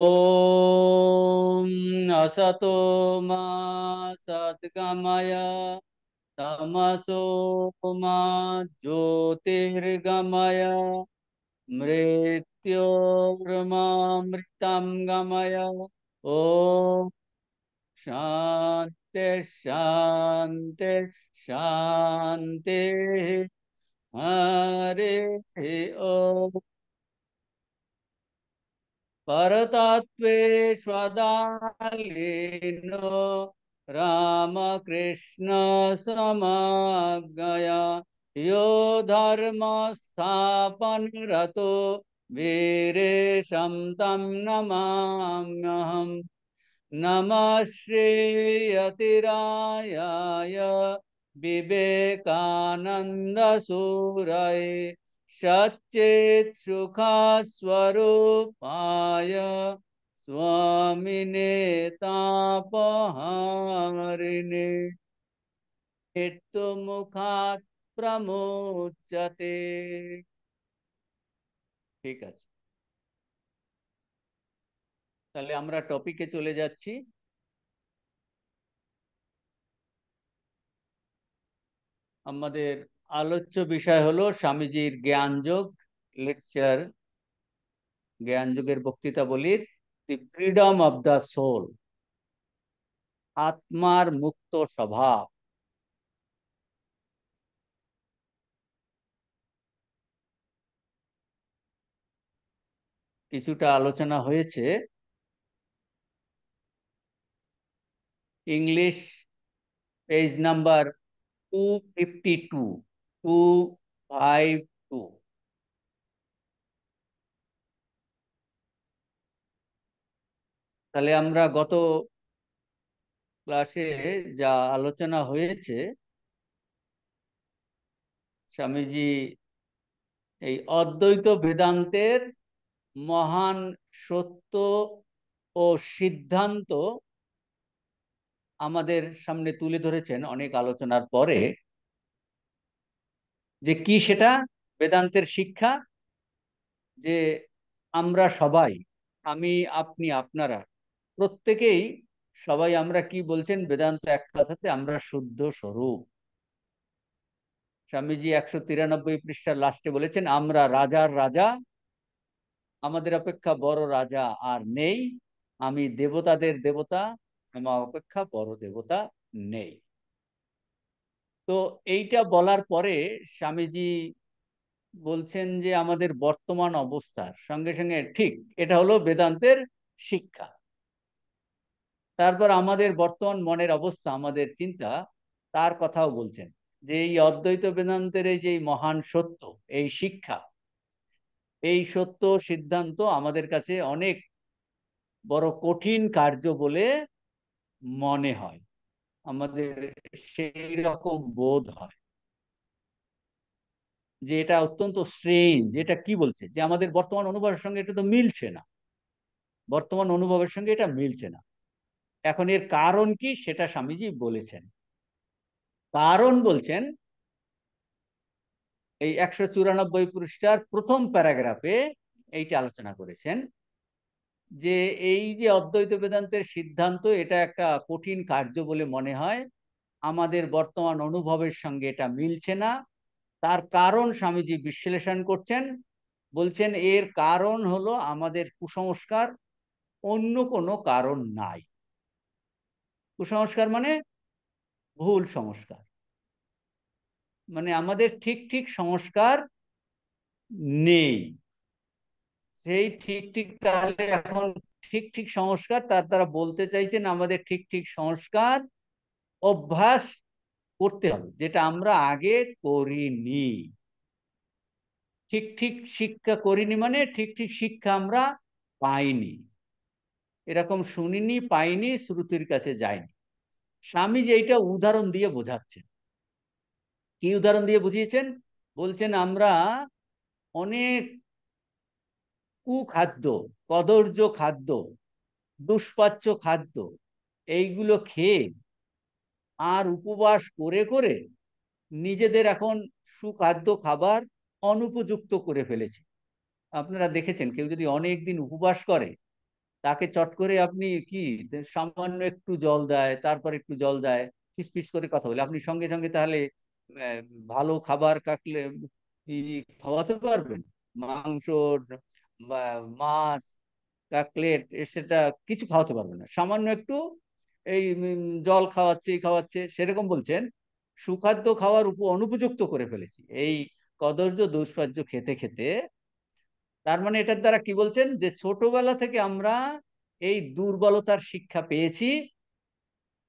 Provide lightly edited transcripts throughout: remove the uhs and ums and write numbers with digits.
ॐ असतो मा सद्गमय तमसो मा ज्योतिर्गमय मृत्योर्मामृतं गमय। ॐ शान्ति शान्ति शान्ति। हरे ॐ परतत्त्वेष्वदालेनो रामकृष्ण समज्ञया यो धर्म स्थापनरतो वीरेशं तं नमाम्यहम्। नमः श्रीयतिरायाय विवेकानन्दसूरये सच्चित् सुखस्वरूपाय स्वामिने तापहारिणे मृत्युमुखात् प्रमुच्यते। ঠিক আছে, তাহলে আমরা টপিকে চলে যাচ্ছি। আমাদের আলোচ্য বিষয় হলো স্বামীজির জ্ঞানযোগ লেকচার, জ্ঞানযোগের বক্তৃতাবলীর the freedom of the soul, আত্মার মুক্ত স্বভাব। কিছুটা আলোচনা হয়েছে। English page number 252, 252। তাহলে আমরা গত ক্লাসে যা আলোচনা হয়েছে, স্বামীজি এই অদ্বৈত বেদান্তের মহান সত্য ও সিদ্ধান্ত আমাদের সামনে তুলে ধরেছেন অনেক আলোচনার পরে। যে কি সেটা? বেদান্তের শিক্ষা যে আমরা সবাই, আমি, আপনি, আপনারা প্রত্যেকেই, সবাই আমরা কি বলছেন বেদান্ত এক কথাতে, আমরা শুদ্ধ স্বরূপ। স্বামীজি 193 পৃষ্ঠার লাস্টে বলেছেন, আমরা রাজার রাজা, আমাদের অপেক্ষা বড় রাজা আর নেই। আমি দেবতাদের দেবতা, আমার অপেক্ষা বড় দেবতা নেই। তো এইটা বলার পরে স্বামীজি বলছেন যে আমাদের বর্তমান অবস্থার সঙ্গে সঙ্গে ঠিক এটা হলো বেদান্তের শিক্ষা। তারপর আমাদের বর্তমান মনের অবস্থা, আমাদের চিন্তা, তার কথাও বলছেন যে এই অদ্বৈত বেদান্তের এই যে মহান সত্য, এই শিক্ষা, এই সত্য সিদ্ধান্ত আমাদের কাছে অনেক বড় কঠিন কার্য বলে মনে হয়, আমাদের সেই রকম বোধ হয় যে এটা অত্যন্ত স্ট্রেঞ্জ। যেটা কি বলছে যে আমাদের বর্তমান অনুভবের সঙ্গে এটা তো মিলছে না, বর্তমান অনুভবের সঙ্গে এটা মিলছে না। এখন এর কারণ কি সেটা স্বামীজি বলেছেন। কারণ বলছেন এই 194 পৃষ্ঠার প্রথম প্যারাগ্রাফে এইটা আলোচনা করেছেন যে এই যে অদ্বৈত বেদান্তের সিদ্ধান্ত, এটা একটা কঠিন কার্য বলে মনে হয়, আমাদের বর্তমান অনুভবের সঙ্গে এটা মিলছে না। তার কারণ স্বামীজি বিশ্লেষণ করছেন, বলছেন এর কারণ হলো আমাদের কুসংস্কার, অন্য কোনো কারণ নাই। কুসংস্কার মানে ভুল সংস্কার, মানে আমাদের ঠিক ঠিক সংস্কার নেই। সেই ঠিক ঠিক, তাহলে এখন ঠিক ঠিক সংস্কার, তার দ্বারা বলতে চাইছেন আমাদের ঠিক ঠিক সংস্কার অভ্যাস করতে হবে, যেটা আমরা আগে করিনি। ঠিক ঠিক শিক্ষা করিনি মানে ঠিক ঠিক শিক্ষা আমরা পাইনি, এরকম শুনিনি, পাইনি, শ্রুতির কাছে যায়নি। স্বামী যে এইটা উদাহরণ দিয়ে বোঝাচ্ছেন। কি উদাহরণ দিয়ে বুঝিয়েছেন? বলছেন আমরা অনেক কুখাদ্য, কদর্য খাদ্য, দুষ্পাচ্য খাদ্য, এইগুলো খেয়ে আর উপবাস করে করে নিজেদের এখন সুখাদ্য খাবার অনুপযুক্ত করে ফেলেছে। আপনারা দেখেছেন কেউ যদি অনেক দিন উপবাস করে তাকে চট করে আপনি কি সামান্য একটু জল দেয়, তারপর একটু জল দেয়, ফিসফিস করে কথা বলে, আপনি সঙ্গে সঙ্গে তাহলে আহ, ভালো খাবার কাটলে খাওয়াতে পারবেন? মাংস বা মাছ, কাকলেট সেটা কিছু খাওয়াতে পারবে না। সামান্য একটু এই জল খাওয়াচ্ছে, খাওয়াচ্ছে, সেরকম বলছেন সুখাদ্য খাওয়ার অনুপযুক্ত করে ফেলেছি এই কদর্য দুষ্পাচ্য খেতে খেতে। তার মানে এটার দ্বারা কি বলছেন, যে ছোটবেলা থেকে আমরা এই দুর্বলতার শিক্ষা পেয়েছি,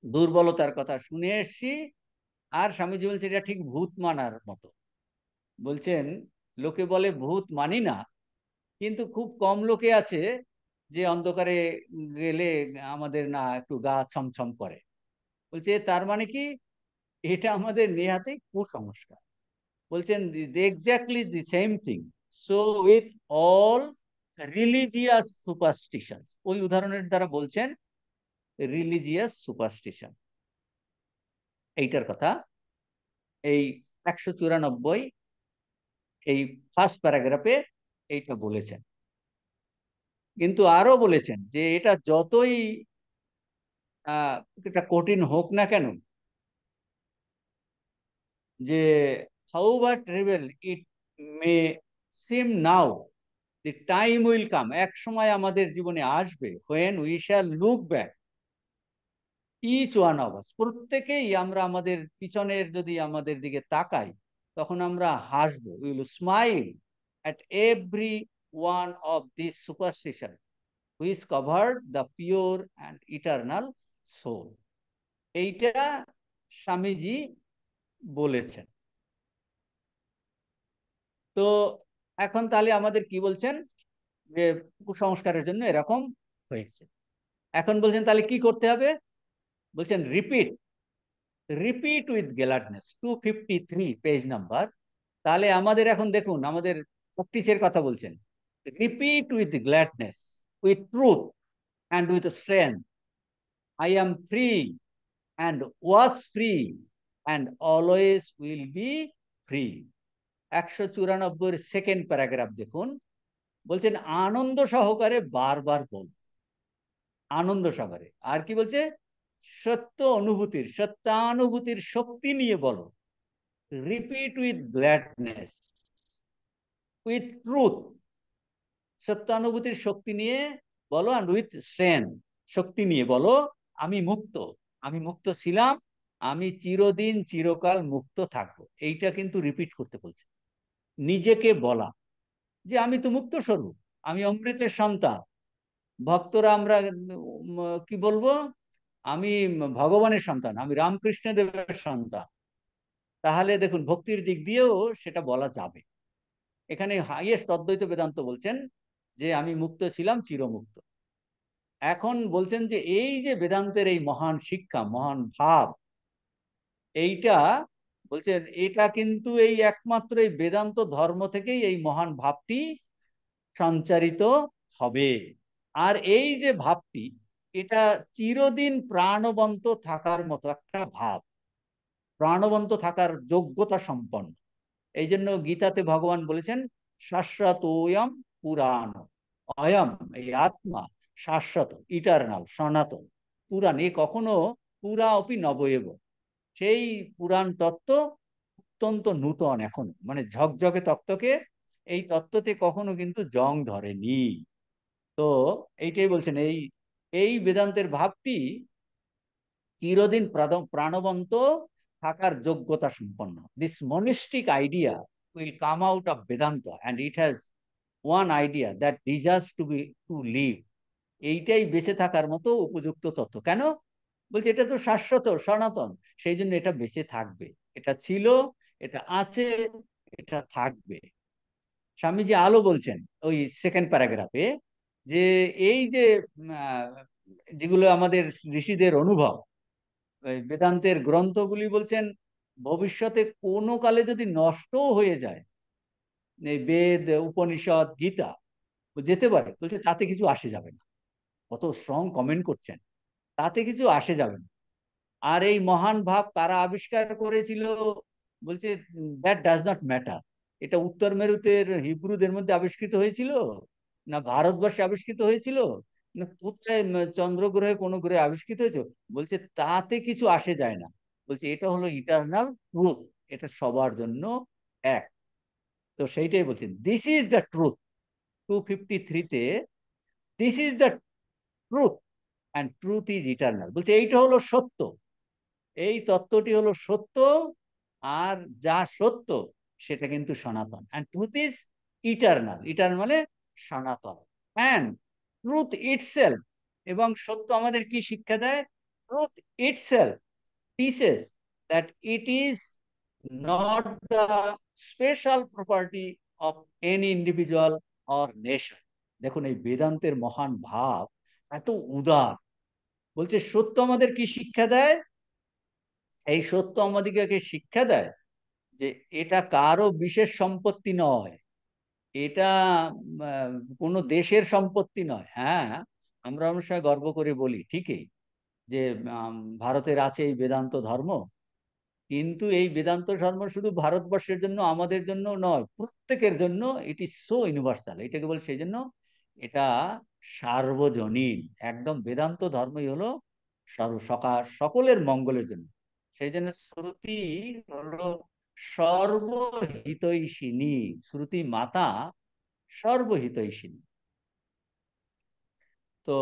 দুর্বলতার কথা শুনে এসছি। আর স্বামীজি বলছেন এটা ঠিক ভূত মানার মতো। বলছেন লোকে বলে ভূত মানি না, কিন্তু খুব কম লোকে আছে যে অন্ধকারে গেলে আমাদের না একটু গা ছমছম করে। বলছে তার মানে কি, এটা আমাদের নেহাতেই কুসংস্কার। বলছেন exactly the same thing so with all religious superstition. ওই উদাহরণের দ্বারা বলছেন রিলিজিয়াস সুপারস্টিশন এইটার কথা। এই 194 এই ফার্স্ট প্যারাগ্রাফে এইটা বলেছেন। কিন্তু আরো বলেছেন যে এটা যতই এটা কঠিন হোক না কেন, যে however trivial it may seem now, the time will come, এক সময় আমাদের জীবনে আসবে when we shall look back each one of us, প্রত্যেকেই আমরা আমাদের পিছনের যদি আমাদের দিকে তাকাই তখন আমরা হাসবো, we will smile at every one of these superstition which covered the pure and eternal soul। এইটা স্বামীজি বলেছেন। তো এখন তাহলে আমাদের কি বলছেন, যে কুসংস্কারের জন্য এরকম হয়েছে। এখন বলছেন তাহলে কি করতে হবে, বলছেন repeat, repeat with gladness, 253 page number. তাহলে আমাদের এখন দেখুন আমাদের প্র্যাকটিসের কথা বলছেন, repeat with gladness, with truth and with strength, I am free and was free and always will be free. 194 second paragraph দেখুন, বলছেন আনন্দ সহকারে বারবার বল, আনন্দ সহকারে। আর কি বলছে, সত্য অনুভূতির, সত্যানুভূতির শক্তি নিয়ে বলো, repeat with gladness, with truth, সত্যানুভূতির শক্তি নিয়ে বলো, অ্যান্ড উইথ স্ট্রেংথ, শক্তি নিয়ে বলো আমি মুক্ত, আমি মুক্ত ছিলাম, আমি চিরদিন চিরকাল মুক্ত থাকবো। এইটা কিন্তু রিপিট করতে বলছে, নিজেকে বলা যে আমি তো মুক্ত স্বরূপ, আমি অমৃতের সন্তান। ভক্তরা আমরা কি বলবো, আমি ভগবানের সন্তান, আমি রামকৃষ্ণ দেবের সন্তান। তাহলে দেখুন ভক্তির দিক দিয়েও সেটা বলা যাবে। এখানে হাইয়েস্ট অদ্বৈত বেদান্ত বলছেন যে আমি মুক্ত ছিলাম, চিরমুক্ত। এখন বলছেন যে এই যে বেদান্তের এই মহান শিক্ষা, মহান ভাব, এইটা বলছেন এটা কিন্তু এই একমাত্র এই বেদান্ত ধর্ম থেকেই এই মহান ভাবটি সঞ্চারিত হবে। আর এই যে ভাবটি, এটা চিরদিন প্রাণবন্ত থাকার মতো একটা ভাব, প্রাণবন্ত থাকার যোগ্যতা সম্পন্ন। এই জন্য গীতাতে ভগবান বলেছেন শাশ্বতোয়ম পুরাণ, অয়ম এই আত্মা শাশ্বত, ইটারনাল, সনাতন, পুরাণ, এ কখনো পুরা অপি নবয়েব, সেই পুরাণ তত্ত্ব অত্যন্ত নূতন এখনো, মানে ঝকঝকে তত্ত্বকে, এই তত্ত্বতে কখনো কিন্তু জং ধরেনি। তো এইটাই বলছেন, এই এই বেদান্তের ভাবটি চিরদিন প্রাণবন্ত থাকার যোগ্যতা সম্পন্ন। This monistic idea will come out of Vedanta and it has one idea that deserves to be to live. এইটাই বেঁচে থাকার মতো উপযুক্ত তত্ত্ব। কেন বলছে, এটা তো শাশ্বত সনাতন, সেই জন্য এটা বেঁচে থাকবে, এটা ছিল, এটা আছে, এটা থাকবে। স্বামীজি আলো বলছেন ওই সেকেন্ড প্যারাগ্রাফে যে এই যে যেগুলো আমাদের ঋষিদের অনুভব, বেদান্তের গ্রন্থগুলি বলছেন ভবিষ্যতে কোনো কালে যদি নষ্ট হয়ে যায়, এই বেদ উপনিষদ গীতা যেতে পারে, বলছে তাতে কিছু আসে যাবে না। কত স্ট্রং কমেন্ট করছেন, তাতে কিছু আসে যাবে না। আর এই মহান ভাব তারা আবিষ্কার করেছিল, বলছে দ্যাট ডাজ নট ম্যাটার। এটা উত্তর মেরুতের হিব্রুদের মধ্যে আবিষ্কৃত হয়েছিল, না ভারতবর্ষে আবিষ্কৃত হয়েছিল, না, কোথায় চন্দ্র গ্রহে কোন গ্রহে আবিষ্কৃত হয়েছে? বলছে তাতে কিছু আসে যায় না। বলছে এটা হলো ইটারনাল ট্রুথ, এটা সবার জন্য এক। তো সেইটাই বলছে, দিস ইজ দ্য ট্রুথ। 253-তে, this is the truth and truth is eternal. বলছে এইটা হলো সত্য, এই তত্ত্বটি হলো সত্য, আর যা সত্য সেটা কিন্তু সনাতন। And truth is eternal, eternal মানে সনাতন। অ্যান্ড ট্রুথ ইটসেলফ, এবং সত্য আমাদের কি শিক্ষা দেয়? Truth itself teaches that it is not the special property of any individual or nation. দেখুন এই বেদান্তের মহান ভাব এত উদার। বলছে সত্য আমাদের কি শিক্ষা দেয়? এই সত্য আমাদিগকে শিক্ষা দেয় যে এটা কারো বিশেষ সম্পত্তি নয়, এটা কোনো দেশের সম্পত্তি নয়। হ্যাঁ, আমরা অনেক সময় গর্ব করে বলি ঠিকই যে ভারতের আছে এই বেদান্ত ধর্ম, কিন্তু এই বেদান্ত ধর্ম শুধু ভারতবর্ষের জন্য, আমাদের জন্য নয়, প্রত্যেকের জন্য। ইট ইজ সো ইউনিভার্সাল, এটাকে বলে সেই জন্য এটা সার্বজনীন। একদম বেদান্ত ধর্মই হলো সকলের মঙ্গলের জন্য। সেই জন্য শ্রুতি হলো সর্বহিতৈষিণী, শ্রুতি মাতা সর্বহিতৈষিণী। তো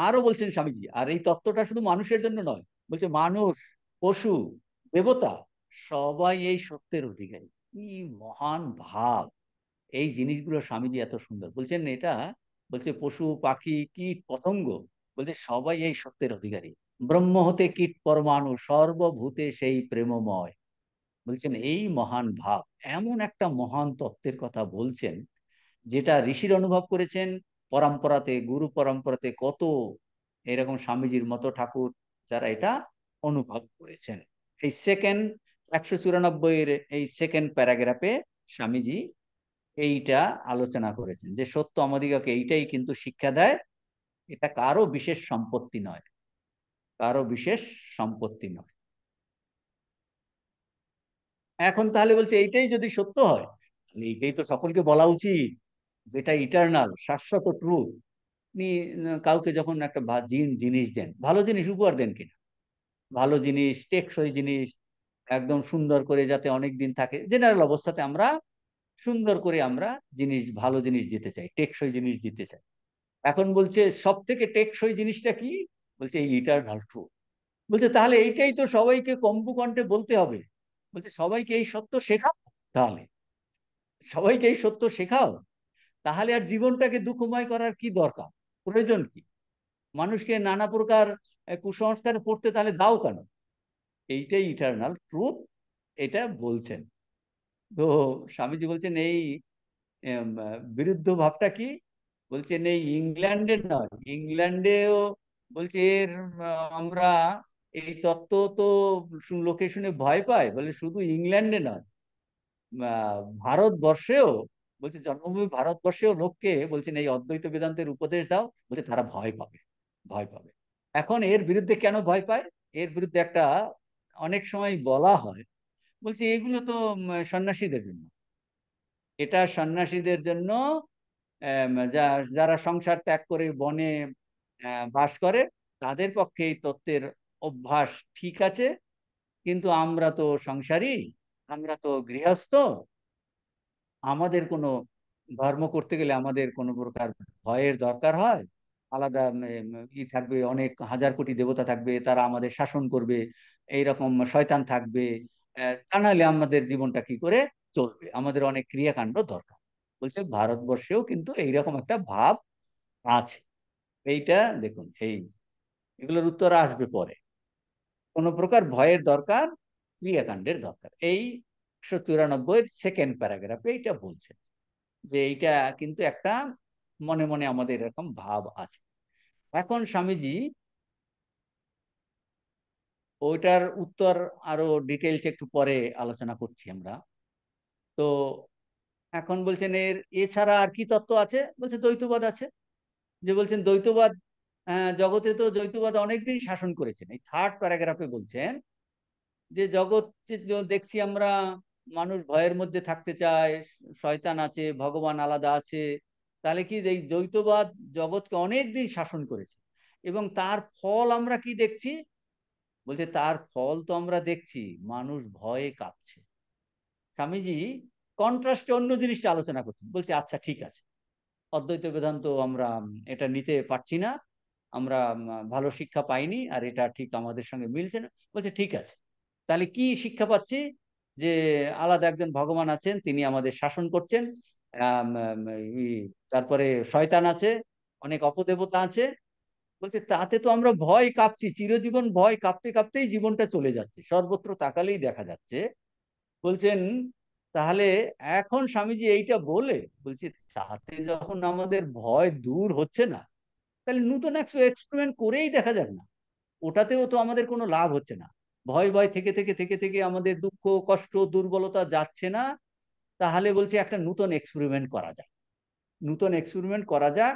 আরো বলছেন স্বামীজি, আর এই তত্ত্বটা শুধু মানুষের জন্য নয়, বলছে মানুষ, পশু, দেবতা সবাই এই সত্যের অধিকারী। কি মহান ভাব! এই জিনিসগুলো স্বামীজি এত সুন্দর বলছেন। এটা বলছে পশু পাখি কীট পতঙ্গ, বলছে সবাই এই সত্যের অধিকারী। ব্রহ্ম হতে কীট পরমাণু, সর্বভূতে সেই প্রেমময়। বলছেন এই মহান ভাব, এমন একটা মহান তত্ত্বের কথা বলছেন যেটা ঋষির অনুভব করেছেন পরম্পরাতে, গুরু পরম্পরাতে কত এরকম স্বামীজির মতো ঠাকুর যারা এটা অনুভব করেছেন। এই সেকেন্ড 194 এই সেকেন্ড প্যারাগ্রাফে স্বামীজি এইটা আলোচনা করেছেন যে সত্য আমাদিগকে এইটাই কিন্তু শিক্ষা দেয়, এটা কারো বিশেষ সম্পত্তি নয়, কারো বিশেষ সম্পত্তি নয়। এখন তাহলে বলছে এইটাই যদি সত্য হয়, তাহলে এইটাই তো সকলকে বলা উচিত, যেটা ইটারনাল শাশ্বত ট্রুথ। আপনি কাউকে যখন একটা জিনিস দেন, ভালো জিনিস উপহার দেন কিনা, ভালো জিনিস, টেকসই জিনিস, একদম সুন্দর করে যাতে অনেক দিন থাকে, জেনারেল অবস্থাতে আমরা সুন্দর করে আমরা জিনিস, ভালো জিনিস দিতে চাই, টেকসই জিনিস দিতে চাই। এখন বলছে সব থেকে টেকসই জিনিসটা কি? বলছে এই ইটারনাল ট্রুথ। বলছে তাহলে এইটাই তো সবাইকে কম্পকণ্ঠে বলতে হবে। বলছে সবাইকে এই সত্য শেখাও, তাহলে সবাইকে এই সত্য শেখাও, তাহলে আর জীবনটাকে দুঃখময় করার কি দরকার, প্রয়োজন কি? মানুষকে নানা প্রকার কুসংস্কারে পড়তে তাহলে দাও কেন? এইটাই ইটারনাল ট্রুথ, এটা বলছেন। তো স্বামীজি বলছেন এই বিরুদ্ধ ভাবটা কি? বলছেন এই ইংল্যান্ডের নয়, ইংল্যান্ডেও বলছে এর আমরা এই তত্ত্ব তো লোকে শুনে ভয় পায়, বলে শুধু ইংল্যান্ডে নয়, ভারতবর্ষেও, বলছে জন্মভূমি ভারতবর্ষেও লোককে বলছেন এই অদ্বৈত বেদান্তের উপদেশ দাও, বলছে তারা ভয় পাবে, ভয় পাবে। এখন এর বিরুদ্ধে কেন ভয় পায়? এর বিরুদ্ধে একটা অনেক সময় বলা হয়, বলছে এগুলো তো সন্ন্যাসীদের জন্য, এটা সন্ন্যাসীদের জন্য, যারা সংসার ত্যাগ করে বনে বাস করে তাদের পক্ষে এই তত্ত্বের অভ্যাস ঠিক আছে, কিন্তু আমরা তো সংসারী, আমরা তো গৃহস্থ, আমাদের কোনো ধর্ম করতে গেলে আমাদের কোনো প্রকার ভয়ের দরকার হয়। আলাদা ই থাকবে, অনেক হাজার কোটি দেবতা থাকবে, তারা আমাদের শাসন করবে, এইরকম শয়তান থাকবে, তা নাহলে আমাদের জীবনটা কি করে চলবে, আমাদের অনেক ক্রিয়াকাণ্ড দরকার। বলছে ভারতবর্ষেও কিন্তু এইরকম একটা ভাব আছে। এইটা দেখুন, এগুলোর উত্তর আসবে পরে। কোন প্রকার ভয়ের দরকার, ক্রিয়াকাণ্ডের দরকার, এই 194 সেকেন্ড প্যারাগ্রাফে এইটা বলছে যে এইটা কিন্তু একটা মনে মনে আমাদের এরকম ভাব আছে। এখন স্বামীজি ওইটার উত্তর আরো ডিটেলস একটু পরে আলোচনা করছি আমরা। তো এখন বলছেন এর এছাড়া আর কি তত্ত্ব আছে? বলছে দ্বৈতবাদ আছে। যে বলছেন দ্বৈতবাদ, জগতে তো দ্বৈতবাদ অনেকদিন শাসন করেছেন। এই থার্ড প্যারাগ্রাফে বলছেন যে জগৎ দেখছি আমরা, মানুষ ভয়ের মধ্যে থাকতে চায়, শয়তান আছে, ভগবান আলাদা আছে, তাহলে কি এই দ্বৈতবাদ জগৎকে অনেক দিন শাসন করেছে, এবং তার ফল আমরা কি দেখছি? বলছে তার ফল তো আমরা দেখছি, মানুষ ভয়ে কাঁপছে। স্বামীজি কন্ট্রাস্টে অন্য জিনিসটা আলোচনা করছেন, বলছে আচ্ছা ঠিক আছে, অদ্বৈত বেদান্ত আমরা এটা নিতে পারছি না, আমরা ভালো শিক্ষা পাইনি, আর এটা ঠিক আমাদের সঙ্গে মিলছে না। বলছে ঠিক আছে, তাহলে কি শিক্ষা পাচ্ছি? যে আলাদা একজন ভগবান আছেন, তিনি আমাদের শাসন করছেন। আম, আম, ই, তারপরে শয়তান আছে, অনেক অপদেবতা আছে। বলছে তাতে তো আমরা ভয় কাঁপছি, চিরজীবন ভয় কাঁপতে কাঁপতেই জীবনটা চলে যাচ্ছে, সর্বত্র তাকালেই দেখা যাচ্ছে। বলছেন তাহলে এখন স্বামীজি এইটা বলে, বলছি তাতে যখন আমাদের ভয় দূর হচ্ছে না, তাহলে নতুন এক্সপেরিমেন্ট করেই দেখা যাক না। ওটাতেও তো আমাদের কোনো লাভ হচ্ছে না, ভয় ভয় থেকে থেকে থেকে থেকে আমাদের দুঃখ কষ্ট দুর্বলতা যাচ্ছে না। তাহলে বলছি একটা নতুন এক্সপেরিমেন্ট করা যাক, নতুন এক্সপেরিমেন্ট করা যাক,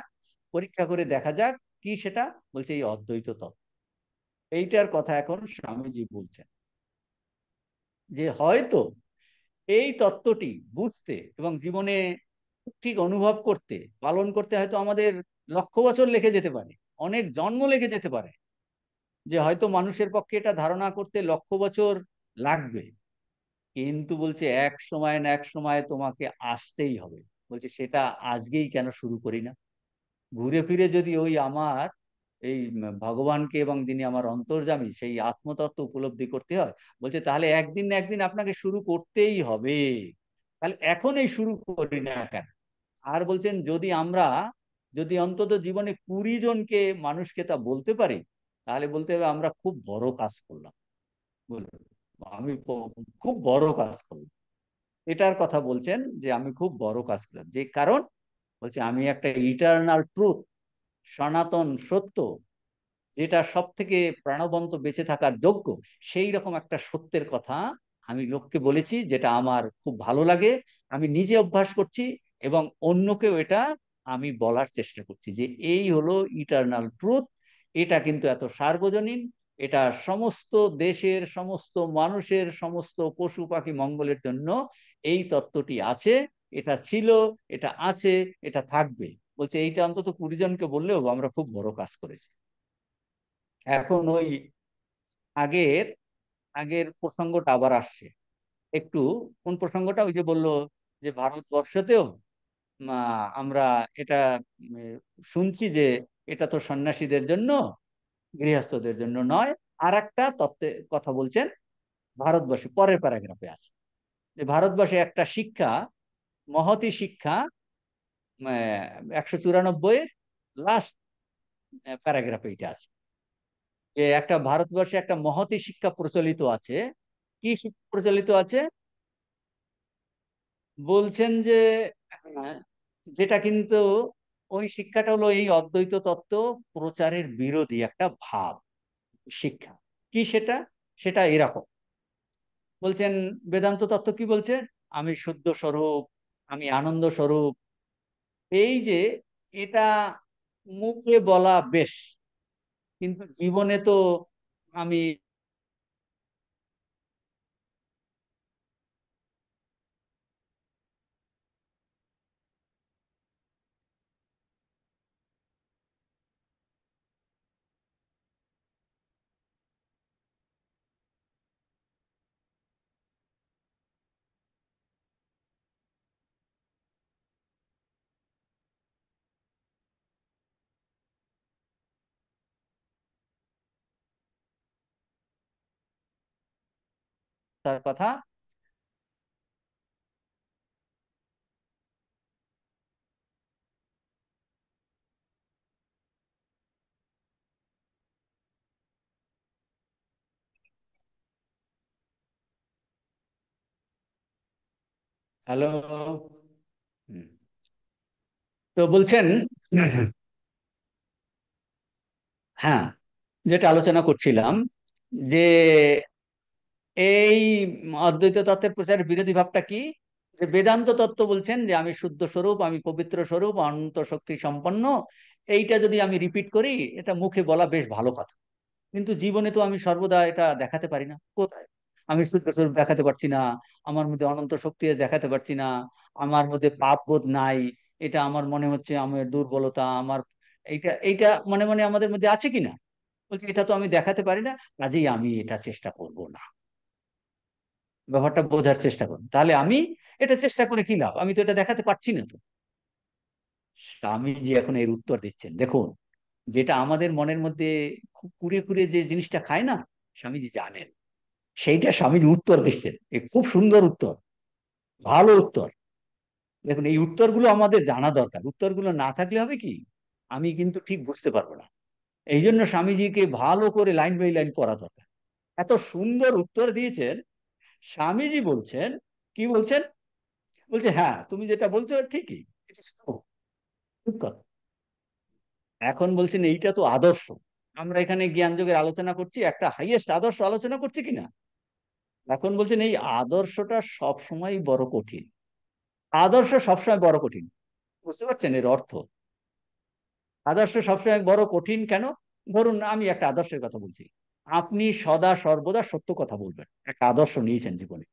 পরীক্ষা করে দেখা যাক। কি সেটা? বলছে এই অদ্বৈত তত্ত্ব। এইটার কথা এখন স্বামীজি বলছেন যে হয়তো এই তত্ত্বটি বুঝতে এবং জীবনে ঠিক অনুভব করতে, পালন করতে হয়তো আমাদের লক্ষ বছর লেগে যেতে পারে, অনেক জন্ম লেগে যেতে পারে। যে হয়তো মানুষের পক্ষে এটা ধারণা করতে লক্ষ বছর লাগবে, কিন্তু বলছে এক সময় না এক সময় তোমাকে আসতেই হবে। বলছে সেটা আজকেই কেন শুরু করি না? ঘুরে ফিরে যদি ওই আমার এই ভগবানকে এবং যিনি আমার অন্তর্যামী সেই আত্মতত্ত্ব উপলব্ধি করতে হয়, বলছে তাহলে একদিন না একদিন আপনাকে শুরু করতেই হবে। তাহলে এখন এই শুরু করি না কেন? আর বলছেন যদি অন্তত জীবনে 20 জনকে মানুষকে তা বলতে পারি, তাহলে বলতে হবে আমরা খুব বড় কাজ করলাম। বলুন, আমি খুব বড় কাজ করলাম। এটার কথা বলছেন যে আমি খুব বড় কাজ করলাম, যে কারণ বলছে আমি একটা ইটারনাল ট্রুথ, সনাতন সত্য, যেটা সব থেকে প্রাণবন্ত বেঁচে থাকার যোগ্য, সেই রকম একটা সত্যের কথা আমি লোককে বলেছি, যেটা আমার খুব ভালো লাগে। আমি নিজে অভ্যাস করছি এবং অন্যকেও এটা আমি বলার চেষ্টা করছি যে এই হলো ইটারনাল ট্রুথ। এটা কিন্তু এত সার্বজনীন, এটা সমস্ত দেশের সমস্ত মানুষের সমস্ত পশু পাখি মঙ্গলের জন্য এই তত্ত্বটি আছে। এটা ছিল, এটা আছে, এটা থাকবে। বলছে এইটা অন্তত 20 জনকে বললেও আমরা খুব বড় কাজ করেছি। এখন ওই আগের আগের প্রসঙ্গটা আবার আসছে একটু। কোন প্রসঙ্গটা? ওই যে বললো যে ভারতবর্ষতেও আমরা এটা উম, শুনছি যে এটা তো সন্ন্যাসীদের জন্য, গৃহস্থদের জন্য নয়। আর একটা তত্ত্বের কথা বলছেন ভারতবর্ষে, পরের প্যারাগ্রাফে আছে যে ভারতবর্ষে একটা শিক্ষা, মহতী শিক্ষা, 194-এর লাস্ট প্যারাগ্রাফে এটা আছে যে একটা ভারতবর্ষে একটা মহতী শিক্ষা প্রচলিত আছে। কি শিক্ষা প্রচলিত আছে? বলছেন যে আহ, যেটা কিন্তু ওই শিক্ষাটা হলো এই অদ্বৈত তত্ত্ব প্রচারের বিরোধী একটা ভাব, শিক্ষা। কি সেটা? সেটা এরকম বলছেন, বেদান্ত তত্ত্ব কি বলছে? আমি শুদ্ধ স্বরূপ, আমি আনন্দ স্বরূপ। এই যে এটা মুখে বলা বেশ, কিন্তু জীবনে তো আমি তার কথা। হ্যালো। হুম। তো বলছেন হ্যাঁ, যেটা আলোচনা করছিলাম যে এই অদ্বৈত তত্ত্বের প্রচারের বিরোধী ভাবটা কি? যে বেদান্ত তত্ত্ব বলছেন যে আমি শুদ্ধ স্বরূপ, আমি পবিত্র স্বরূপ, অনন্ত শক্তি সম্পন্ন। এইটা যদি আমি রিপিট করি, এটা মুখে বলা বেশ ভালো কথা, কিন্তু জীবনে তো আমি সর্বদা এটা দেখাতে পারি না। কোথায়? আমি শুদ্ধ স্বরূপ দেখাতে পারছি না, আমার মধ্যে অনন্ত শক্তি দেখাতে পারছি না, আমার মধ্যে পাপ বোধ নাই, এটা আমার মনে হচ্ছে আমার দুর্বলতা, আমার এইটা এইটা মনে মনে আমাদের মধ্যে আছে কিনা? বলছে এটা তো আমি দেখাতে পারি না, কাজেই আমি এটা চেষ্টা করব না। ব্যাপারটা বোঝার চেষ্টা করুন, তাহলে আমি এটা চেষ্টা করে কি লাভ, আমি তো এটা দেখাতে পারছি না তো। স্বামীজি এখন এর উত্তর দিচ্ছেন, দেখুন, যেটা আমাদের মনের মধ্যে খুব কুড়ে কুড়ে যে জিনিসটা খায় না, স্বামীজি জানেন। সেইটা স্বামীজি উত্তর দিচ্ছেন, এ খুব সুন্দর উত্তর, ভালো উত্তর। দেখুন, এই উত্তরগুলো আমাদের জানা দরকার, উত্তরগুলো না থাকলে হবে কি, আমি কিন্তু ঠিক বুঝতে পারবো না। এই জন্য স্বামীজিকে ভালো করে লাইন বাই লাইন পড়া দরকার। এত সুন্দর উত্তর দিয়েছেন। স্বামীজি বলছেন, কি বলছেন? বলছে হ্যাঁ, তুমি যেটা বলছো ঠিকই, it is true, ঠিক কথা। এখন বলছেন এইটা তো আদর্শ, আমরা এখানে জ্ঞান যোগের আলোচনা করছি, একটা হাইয়েস্ট আদর্শ আলোচনা করছি কিনা। এখন বলছেন এই আদর্শটা সব সময় বড় কঠিন, আদর্শ সবসময় বড় কঠিন। বুঝতে পারছেন এর অর্থ? আদর্শ সবসময় বড় কঠিন কেন? ধরুন আমি একটা আদর্শের কথা বলছি, আপনি সদা সর্বদা সত্য কথা বলবেন, একটা আদর্শ নিয়েছেন জীবনে,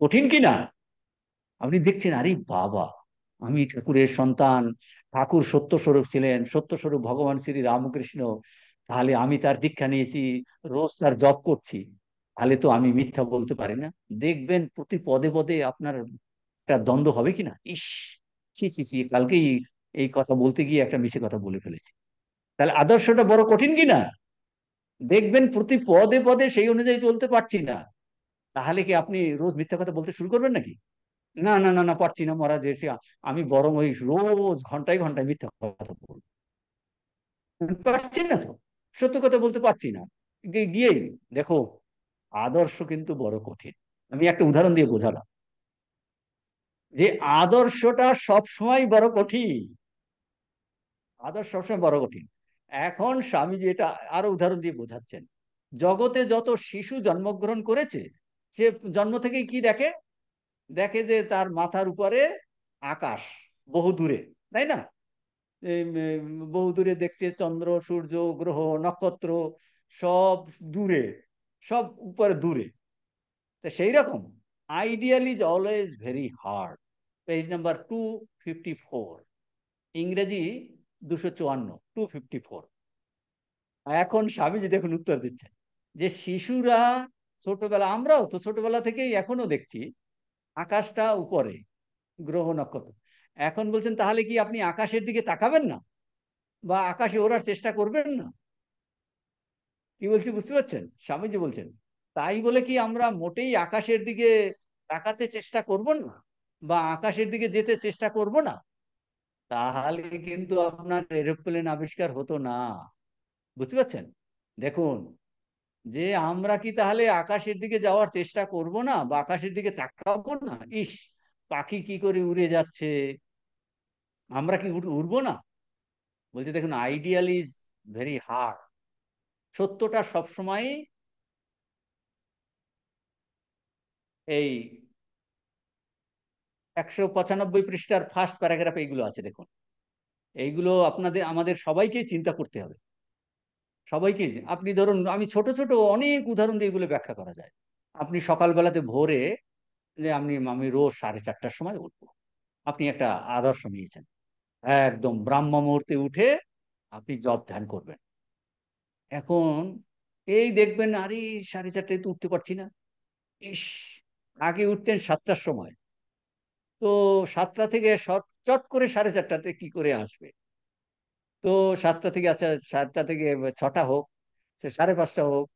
কঠিন কি না? আপনি দেখছেন আরে বাবা, আমি ঠাকুরের সন্তান, ঠাকুর সত্য স্বরূপ ছিলেন, সত্য স্বরূপ ভগবান শ্রী রামকৃষ্ণ, তাহলে আমি তার দীক্ষা নিয়েছি, রোজ তার জপ করছি, তাহলে তো আমি মিথ্যা বলতে পারি না। দেখবেন প্রতি পদে পদে আপনার একটা দ্বন্দ্ব হবে কিনা, ইস, ছি ছি ছি, কালকেই এই কথা বলতে গিয়ে একটা মিছে কথা বলে ফেলেছি। তাহলে আদর্শটা বড় কঠিন কিনা? দেখবেন প্রতি পদে পদে সেই অনুযায়ী চলতে পারছি না, তাহলে কি আপনি রোজ মিথ্যা কথা বলতে শুরু করবেন নাকি? না না না না, পারছি না মহারাজ, এসে আমি বরং ওই রোজ ঘন্টায় ঘন্টায় মিথ্যা কথা বলবো, পারছি না তো, সত্য কথা বলতে পারছি না। গিয়েই দেখো, আদর্শ কিন্তু বড় কঠিন। আমি একটা উদাহরণ দিয়ে বোঝালাম যে আদর্শটা সবসময় বড় কঠিন, আদর্শ সবসময় বড় কঠিন। এখন স্বামীজি এটা আরো উদাহরণ দিয়ে বোঝাচ্ছেন। জগতে যত শিশু জন্মগ্রহণ করেছে, সে জন্ম থেকেই কি দেখে? দেখে যে তার মাথার উপরে আকাশ বহু দূরে, তাই না? বহু দূরে দেখছে চন্দ্র, সূর্য, গ্রহ, নক্ষত্র, সব দূরে, সব উপরে দূরে। তো সেই রকম ideal is always very hard. Page number 254, ইংরেজি 254, 254। এখন স্বামীজি দেখুন উত্তর দিচ্ছেন যে শিশুরা ছোটবেলা, আমরাও তো ছোটবেলা থেকেই এখনো দেখছি আকাশটা উপরে, গ্রহ নক্ষত্র। এখন বলছেন তাহলে কি আপনি আকাশের দিকে তাকাবেন না, বা আকাশে ওড়ার চেষ্টা করবেন না? কি বলছি বুঝতে পারছেন? স্বামীজি বলছেন তাই বলে কি আমরা মোটেই আকাশের দিকে তাকাতে চেষ্টা করব না, বা আকাশের দিকে যেতে চেষ্টা করব না? তাহলে কিন্তু আপনার এরোপ্লেন আবিষ্কার হতো না। বুঝতে পারছেন? দেখুন, যে আমরা কি তাহলে আকাশের দিকে যাওয়ার চেষ্টা করব না, বা আকাশের দিকে তাকাবো না? ইস, পাখি কি করে উড়ে যাচ্ছে, আমরা কি উড়বো না? বলছে দেখুন, আইডিয়াল ইজ ভেরি হার্ড। সত্যটা সবসময় এই 195 পৃষ্ঠার ফার্স্ট প্যারাগ্রাফ এইগুলো আছে, দেখুন। এইগুলো আপনাদের আমাদের সবাইকে চিন্তা করতে হবে, সবাইকে। আপনি ধরুন, আমি ছোট ছোট অনেক উদাহরণ দিয়ে এগুলো ব্যাখ্যা করা যায়। আপনি সকালবেলাতে ভোরে, যে আমি আমি রোজ 4:30টার সময় উঠবো, আপনি একটা আদর্শ নিয়েছেন, একদম ব্রাহ্ম মুহূর্তে উঠে আপনি জপ ধ্যান করবেন। এখন এই দেখবেন আরে 4:30টায় তো উঠতে পারছি না, ইস, আগে উঠতেন 7টার সময়, তো 7টা থেকে চট করে 4:30টাতে কি করে আসবে? তো 7টা থেকে, আচ্ছা 7টা থেকে 6টা হোক, সে 5:30 হোক,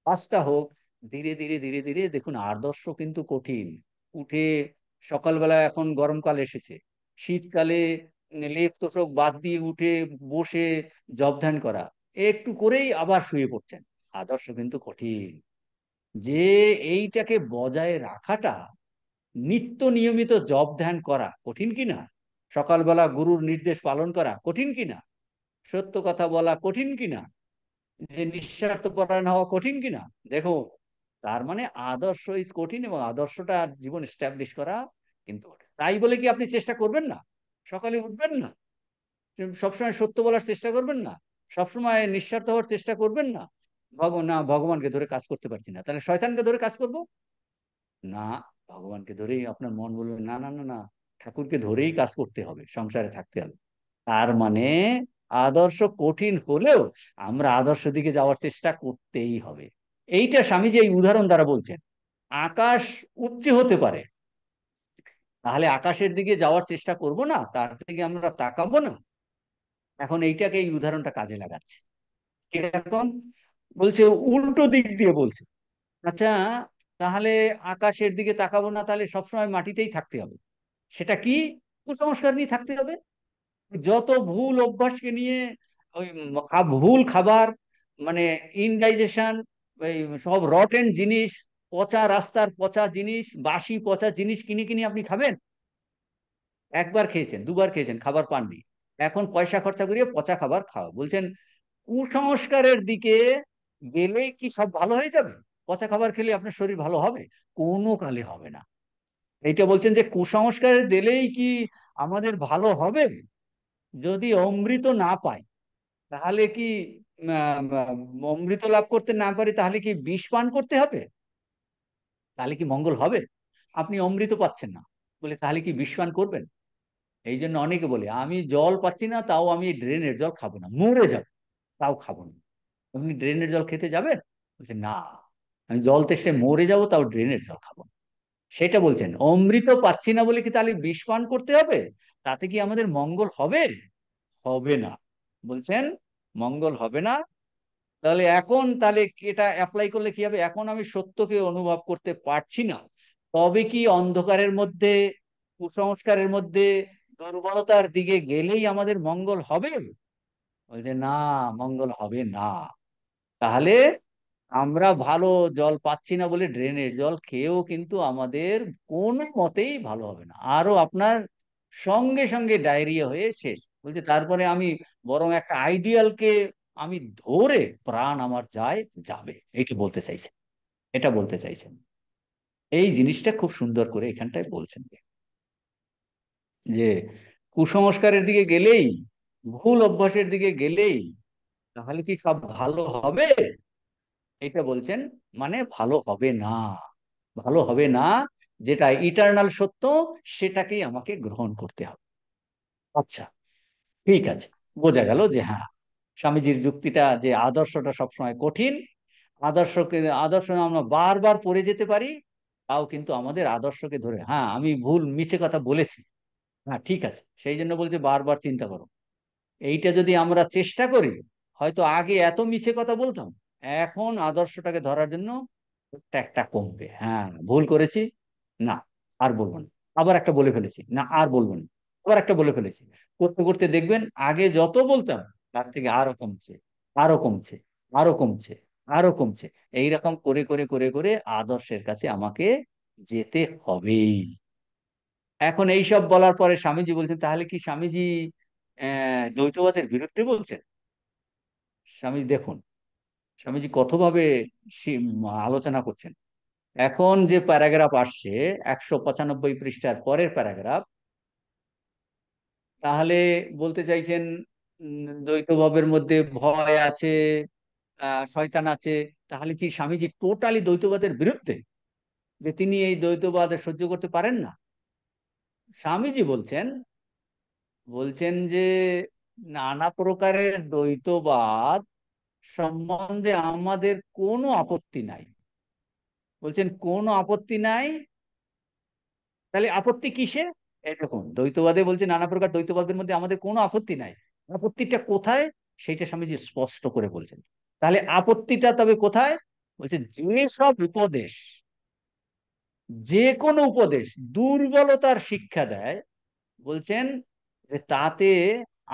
5টা হোক, ধীরে ধীরে ধীরে ধীরে দেখুন আদর্শ কিন্তু কঠিন। উঠে সকালবেলা, এখন গরমকাল এসেছে, শীতকালে লেপ তোশক বাদ দিয়ে উঠে বসে জব ধ্যান করা, একটু করেই আবার শুয়ে পড়ছেন, আদর্শ কিন্তু কঠিন। যে এইটাকে বজায় রাখাটা, নিত্য নিয়মিত জব ধ্যান করা কঠিন কিনা, সকালবেলা গুরুর নির্দেশ পালন করা কঠিন কিনা, সত্য কথা বলা কঠিন কিনা, যে নিঃস্বার্থপরায়ণ হওয়া কঠিন কিনা, দেখো, তার মানে আদর্শ ইজ কঠিন, এবং আদর্শটা জীবন এস্টাবলিশ করা কিন্তু কঠিন। তাই বলে কি আপনি চেষ্টা করবেন না, সকালে উঠবেন না, সবসময় সত্য বলার চেষ্টা করবেন না, সবসময় নিঃস্বার্থ হওয়ার চেষ্টা করবেন না? না, ভগবানকে ধরে কাজ করতে পারছি না, তাহলে শয়তানকে ধরে কাজ করব না? ভগবানকে ধরেই আপনার মন বলবে না না না না, ঠাকুরকে ধরেই কাজ করতে হবে, সংসারে থাকতে হবে। তার মানে আদর্শ কঠিন হলেও আমরা আদর্শ দিকে যাওয়ার চেষ্টা করতেই হবে। এইটা স্বামীজি এই উদাহরণ দ্বারা বলছেন। আকাশ উচ্চ হতে পারে, তাহলে আকাশের দিকে যাওয়ার চেষ্টা করব না, তার দিকে আমরা তাকাবো না? এখন এইটাকে এই উদাহরণটা কাজে লাগাচ্ছে। কিরকম? বলছে উল্টো দিক দিয়ে বলছে, আচ্ছা তাহলে আকাশের দিকে তাকাবো না, তাহলে সবসময় মাটিতেই থাকতে হবে। সেটা কি? কুসংস্কার নিয়ে থাকতে হবে। যত ভুল অভ্যাসকে নিয়ে, ওই ভুল খাবার, মানে ইনডাইজেশন, ওই সব রটেন জিনিস, পচা রাস্তার পচা জিনিস, বাসি পচা জিনিস কিনে কিনে আপনি খাবেন। একবার খেয়েছেন, দুবার খেয়েছেন, খাবার পাননি, এখন পয়সা খরচা করিয়ে পচা খাবার খাওয়া। বলছেন কুসংস্কারের দিকে গেলেই কি সব ভালো হয়ে যাবে? পচা খাবার খেলে আপনার শরীর ভালো হবে? কোনো কালে হবে না। এইটা বলছেন যে কুসংস্কারের দিলেই কি আমাদের ভালো হবে? যদি অমৃত না পাই, তাহলে কি অমৃত লাভ করতে না পারি, তাহলে কি বিষ পান করতে হবে? তাহলে কি মঙ্গল হবে? আপনি অমৃত পাচ্ছেন না, বলে তাহলে কি বিষ পান করবেন? এই জন্য অনেকে বলে আমি জল পাচ্ছি না, তাও আমি ড্রেনের জল খাবো না, মরে যাব তাও খাবো না। আপনি ড্রেনের জল খেতে যাবেন? বলছে না, আমি জল তেষ্টায় মরে যাব তাও ড্রেনের জল খাবো না। সেটা বলছেন অমৃত পাচ্ছি না বলে কি তাহলে বিষ পান করতে হবে? তাতে কি আমাদের মঙ্গল হবে? হবে না। বলছেন মঙ্গল হবে না। তাহলে এখন তাহলে এটা অ্যাপ্লাই করলে কি হবে? এখন আমি সত্যকে অনুভব করতে পারছি না, তবে কি অন্ধকারের মধ্যে, কুসংস্কারের মধ্যে, দুর্বলতার দিকে গেলেই আমাদের মঙ্গল হবে? বলছে না, মঙ্গল হবে না। তাহলে আমরা ভালো জল পাচ্ছি না বলে ড্রেনের জল খেয়েও কিন্তু আমাদের কোনো মতেই ভালো হবে না, আরো আপনার সঙ্গে সঙ্গে ডায়রিয়া হয়ে শেষ। বলছে তারপরে আমি বরং একটা আইডিয়ালকে আমি ধরে প্রাণ আমার যায় যাবে, এইটা বলতে চাইছেন। এটা বলতে চাইছেন। এই জিনিসটা খুব সুন্দর করে এখানটায় বলছেন যে কুসংস্কারের দিকে গেলেই, ভুল অভ্যাসের দিকে গেলেই তাহলে কি সব ভালো হবে? এটা বলছেন মানে ভালো হবে না। ভালো হবে না। যেটা ইটারনাল সত্য, সেটাকেই আমাকে গ্রহণ করতে হবে। আচ্ছা, ঠিক আছে, বোঝা গেল যে হ্যাঁ, স্বামীজির যুক্তিটা যে আদর্শটা সবসময় কঠিন। আদর্শকে, আদর্শ আমরা বারবার পড়ে যেতে পারি, তাও কিন্তু আমাদের আদর্শকে ধরে, হ্যাঁ আমি ভুল মিছে কথা বলেছি, হ্যাঁ ঠিক আছে, সেই জন্য বলছে বারবার চিন্তা করো। এইটা যদি আমরা চেষ্টা করি, হয়তো আগে এত মিছে কথা বলতাম, এখন আদর্শটাকে ধরার জন্য একটা একটা কমবে। হ্যাঁ ভুল করেছি, না আর বলবো না। আবার একটা বলে ফেলেছি, না আর বলবো না। আবার একটা বলে ফেলেছি। করতে করতে দেখবেন আগে যত বলতাম তার থেকে আরো কমছে, আরো কমছে, আরো কমছে, আরো কমছে। এইরকম করে করে করে করে আদর্শের কাছে আমাকে যেতে হবেই। এখন এই সব বলার পরে স্বামীজি বলছেন, তাহলে কি স্বামীজি দ্বৈতবাদের বিরুদ্ধে বলছেন? স্বামীজি দেখুন, স্বামীজি কতভাবে আলোচনা করছেন। এখন যে প্যারাগ্রাফ আসছে, 195 পৃষ্ঠার পরের প্যারাগ্রাফ, তাহলে বলতে চাইছেন দ্বৈতভাবের মধ্যে ভয় আছে, শয়তান আছে। তাহলে কি স্বামীজি টোটালি দ্বৈতবাদের বিরুদ্ধে, যে তিনি এই দ্বৈতবাদ সহ্য করতে পারেন না? স্বামীজি বলছেন, বলছেন যে নানা প্রকারের দ্বৈতবাদ সম্বন্ধে আমাদের কোনো আপত্তি নাই। বলছেন কোনো আপত্তি নাই। তাহলে আপত্তি কিসে? এই দেখুন, দ্বৈতবাদে বলছে নানা প্রকার দ্বৈতবাদের মধ্যে আমাদের কোনো আপত্তি নাই। আপত্তিটা কোথায়? সেইটা স্বামীজি স্পষ্ট করে বলছেন। তাহলে আপত্তিটা তবে কোথায়? বলছে যে সব উপদেশ, যে কোনো উপদেশ দুর্বলতার শিক্ষা দেয়, বলছেন যে তাতে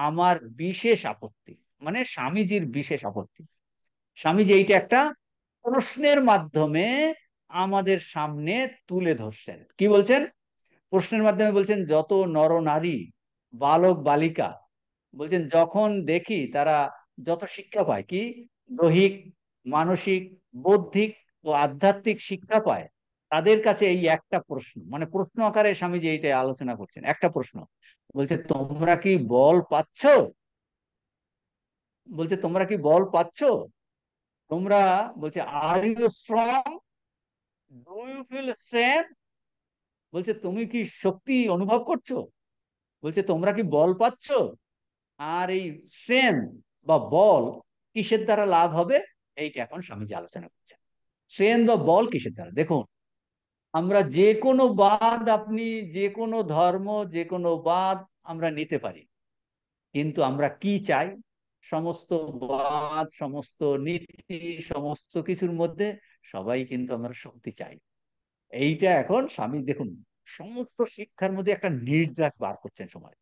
আমার বিশেষ আপত্তি, মানে স্বামীজির বিশেষ আপত্তি। স্বামীজি এইটা একটা প্রশ্নের মাধ্যমে আমাদের সামনে তুলে ধরছেন। কি বলছেন? প্রশ্নের মাধ্যমে বলছেন যত নরনারী, বালক বালিকা, বলছেন যখন দেখি তারা যত শিক্ষা পায়, কি দৈহিক, মানসিক, বৌদ্ধিক ও আধ্যাত্মিক শিক্ষা পায়, তাদের কাছে এই একটা প্রশ্ন, মানে প্রশ্ন আকারে স্বামীজি এইটা আলোচনা করছেন, একটা প্রশ্ন। বলছে তোমরা কি বল পাচ্ছ? বলছে তোমরা কি বল পাচ্ছ? তোমরা, বলছে are you strong, do you feel strength? বলছে তুমি কি শক্তি অনুভব করছো? বলছে তোমরা কি বল পাচ্ছ? আর এই স্ট্রেংথ বা বল কিসের দ্বারা লাভ হবে, এইটা এখন স্বামীজি আলোচনা করছেন। স্ট্রেংথ বা বল কিসের দ্বারা? দেখুন, আমরা যে কোনো বাদ, আপনি যে কোনো ধর্ম, যে কোনো বাদ আমরা নিতে পারি, কিন্তু আমরা কি চাই? সমস্ত বাদ, সমস্ত নীতি, সমস্ত কিছুর মধ্যে সবাই কিন্তু আমরা শক্তি চাই। এইটা এখন স্বামী দেখুন সমস্ত শিক্ষার মধ্যে একটা নির্যাস বার করছেন সময়।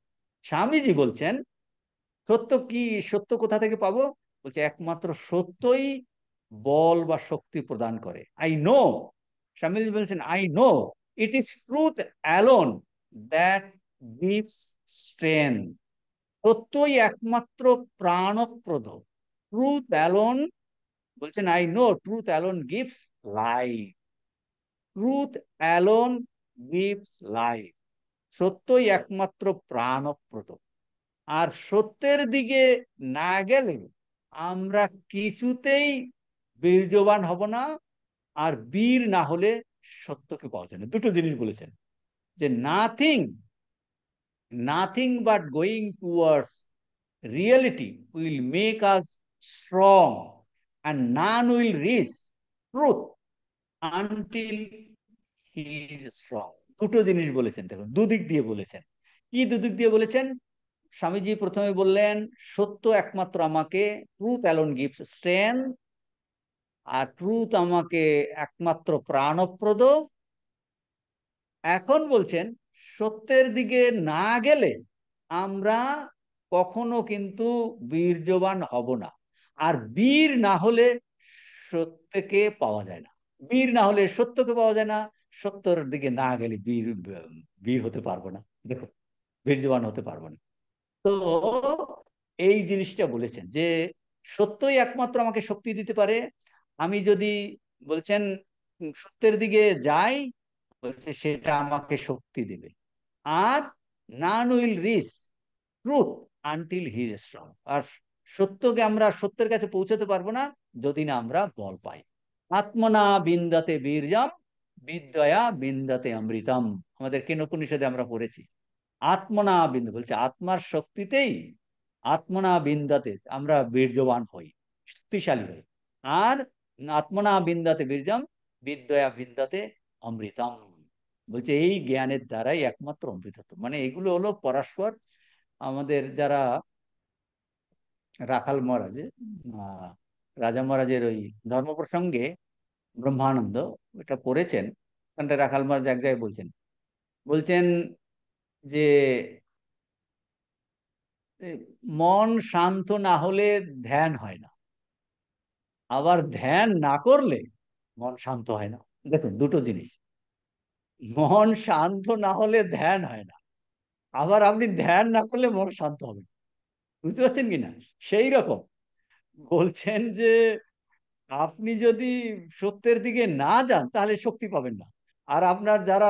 স্বামীজি বলছেন সত্য কি, সত্য কোথা থেকে পাবো? বলছে একমাত্র সত্যই বল বা শক্তি প্রদান করে। আই নো, স্বামীজি বলছেন I know it is truth alone that gives strength. সত্যই একমাত্র প্রাণপ্রদ। ট্রুথ অ্যালোন, বলছেন I know truth alone gives life. Truth alone gives life. সত্যই একমাত্র প্রাণপ্রদ। আর সত্যের দিকে না গেলে আমরা কিছুতেই বীর্যবান হব না। আর বীর না হলে সত্যকে পাওয়া যায় না। দুটো জিনিস বলেছেন, যে nothing, nothing but going towards reality will make us strong, and none will reach truth until he is strong. দুটো জিনিস বলেছেন, দেখুন দুদিক দিয়ে বলেছেন। কি দুদিক দিয়ে বলেছেন? স্বামীজি প্রথমে বললেন সত্য একমাত্র আমাকে, ট্রুথ অ্যালোন গিভস স্ট্রেংথ, আর ট্রুথ আমাকে একমাত্র প্রাণপ্রদ। এখন বলছেন সত্যের দিকে না গেলে আমরা কখনো কিন্তু বীর্যবান হব না। আর বীর না হলে সত্যকে পাওয়া যায় না। বীর না হলে সত্যকে পাওয়া যায় না। সত্যের দিকে না গেলে বীর বীর হতে পারবো না। দেখো, বীর্যবান হতে পারবো না। তো এই জিনিসটা বলেছেন যে সত্যই একমাত্র আমাকে শক্তি দিতে পারে। আমি যদি, বলছেন, সত্যের দিকে যাই, বলছে সেটা আমাকে শক্তি দেবে। আর none will reach truth until he is strong. আর সত্যকে, আমরা সত্যের কাছে পৌঁছাতে পারবো না যদি না আমরা বল পাই। আত্মনা বিন্দাতে বীর্যম, বিদ্যয়া বিন্দাতে অমৃতম। আমাদের কেনোপনিষদে আমরা পড়েছি। আত্মনা বিন্দু, বলছে আত্মার শক্তিতেই, আত্মনা বিন্দাতে আমরা বীর্যবান হই, শক্তিশালী হই। আর আত্মনা বিন্দাতে বীর্যম, বিদ্যয়া বিন্দাতে অমৃতম। বলছে এই জ্ঞানের দ্বারাই একমাত্র অমৃতত্ব। মানে এগুলো হলো পরস্পর। আমাদের যারা রাখাল মহারাজে, রাজা মহারাজের ওই ধর্ম প্রসঙ্গে ব্রহ্মানন্দ এটা পড়েছেন। ওখানটা রাখাল মহারাজ এক জায়গায় বলছেন, বলছেন যে মন শান্ত না হলে ধ্যান হয় না, আবার ধ্যান না করলে মন শান্ত হয় না। দেখুন দুটো জিনিস, মন শান্ত না হলে ধ্যান হয় না, আবার আপনি ধ্যান না করলে মন শান্ত হবে না। বুঝতে পারছেন কিনা? সেই রকম বলছেন যে আপনি যদি সত্যের দিকে না যান তাহলে শক্তি পাবেন না। আর আপনার যারা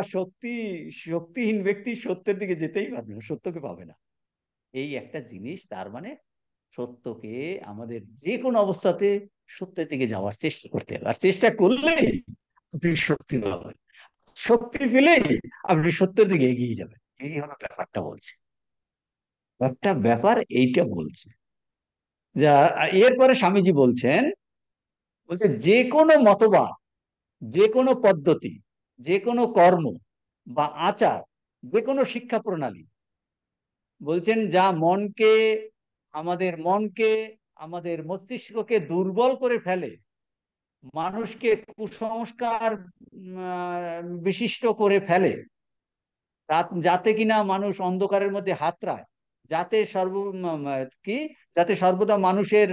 শক্তিহীন ব্যক্তি সত্যের দিকে যেতেই পারবে না, সত্যকে পাবে না। এই একটা জিনিস। তার মানে সত্যকে আমাদের যে কোনো অবস্থাতে সত্যের দিকে যাওয়ার চেষ্টা করতে হবে। আর চেষ্টা করলেই আপনি শক্তি পাবেন। শক্তি পেলেই আপনি সত্যের দিকে এগিয়ে যাবেন। এই হলো ব্যাপারটা বলছে। একটা ব্যাপার এইটা বলছে। যা এরপরে স্বামীজি বলছেন, বলছে যে কোনো মতবাদ, যে কোনো পদ্ধতি, যে কোনো কর্ম বা আচার, যে কোনো শিক্ষা প্রণালী, বলছেন যা মনকে, আমাদের মনকে, আমাদের মস্তিষ্ককে দুর্বল করে ফেলে, মানুষকে কুসংস্কার বিশিষ্ট করে ফেলে, যাতে কিনা মানুষ অন্ধকারের মধ্যে হাতড়ায়, যাতে কি, যাতে সর্বদা মানুষের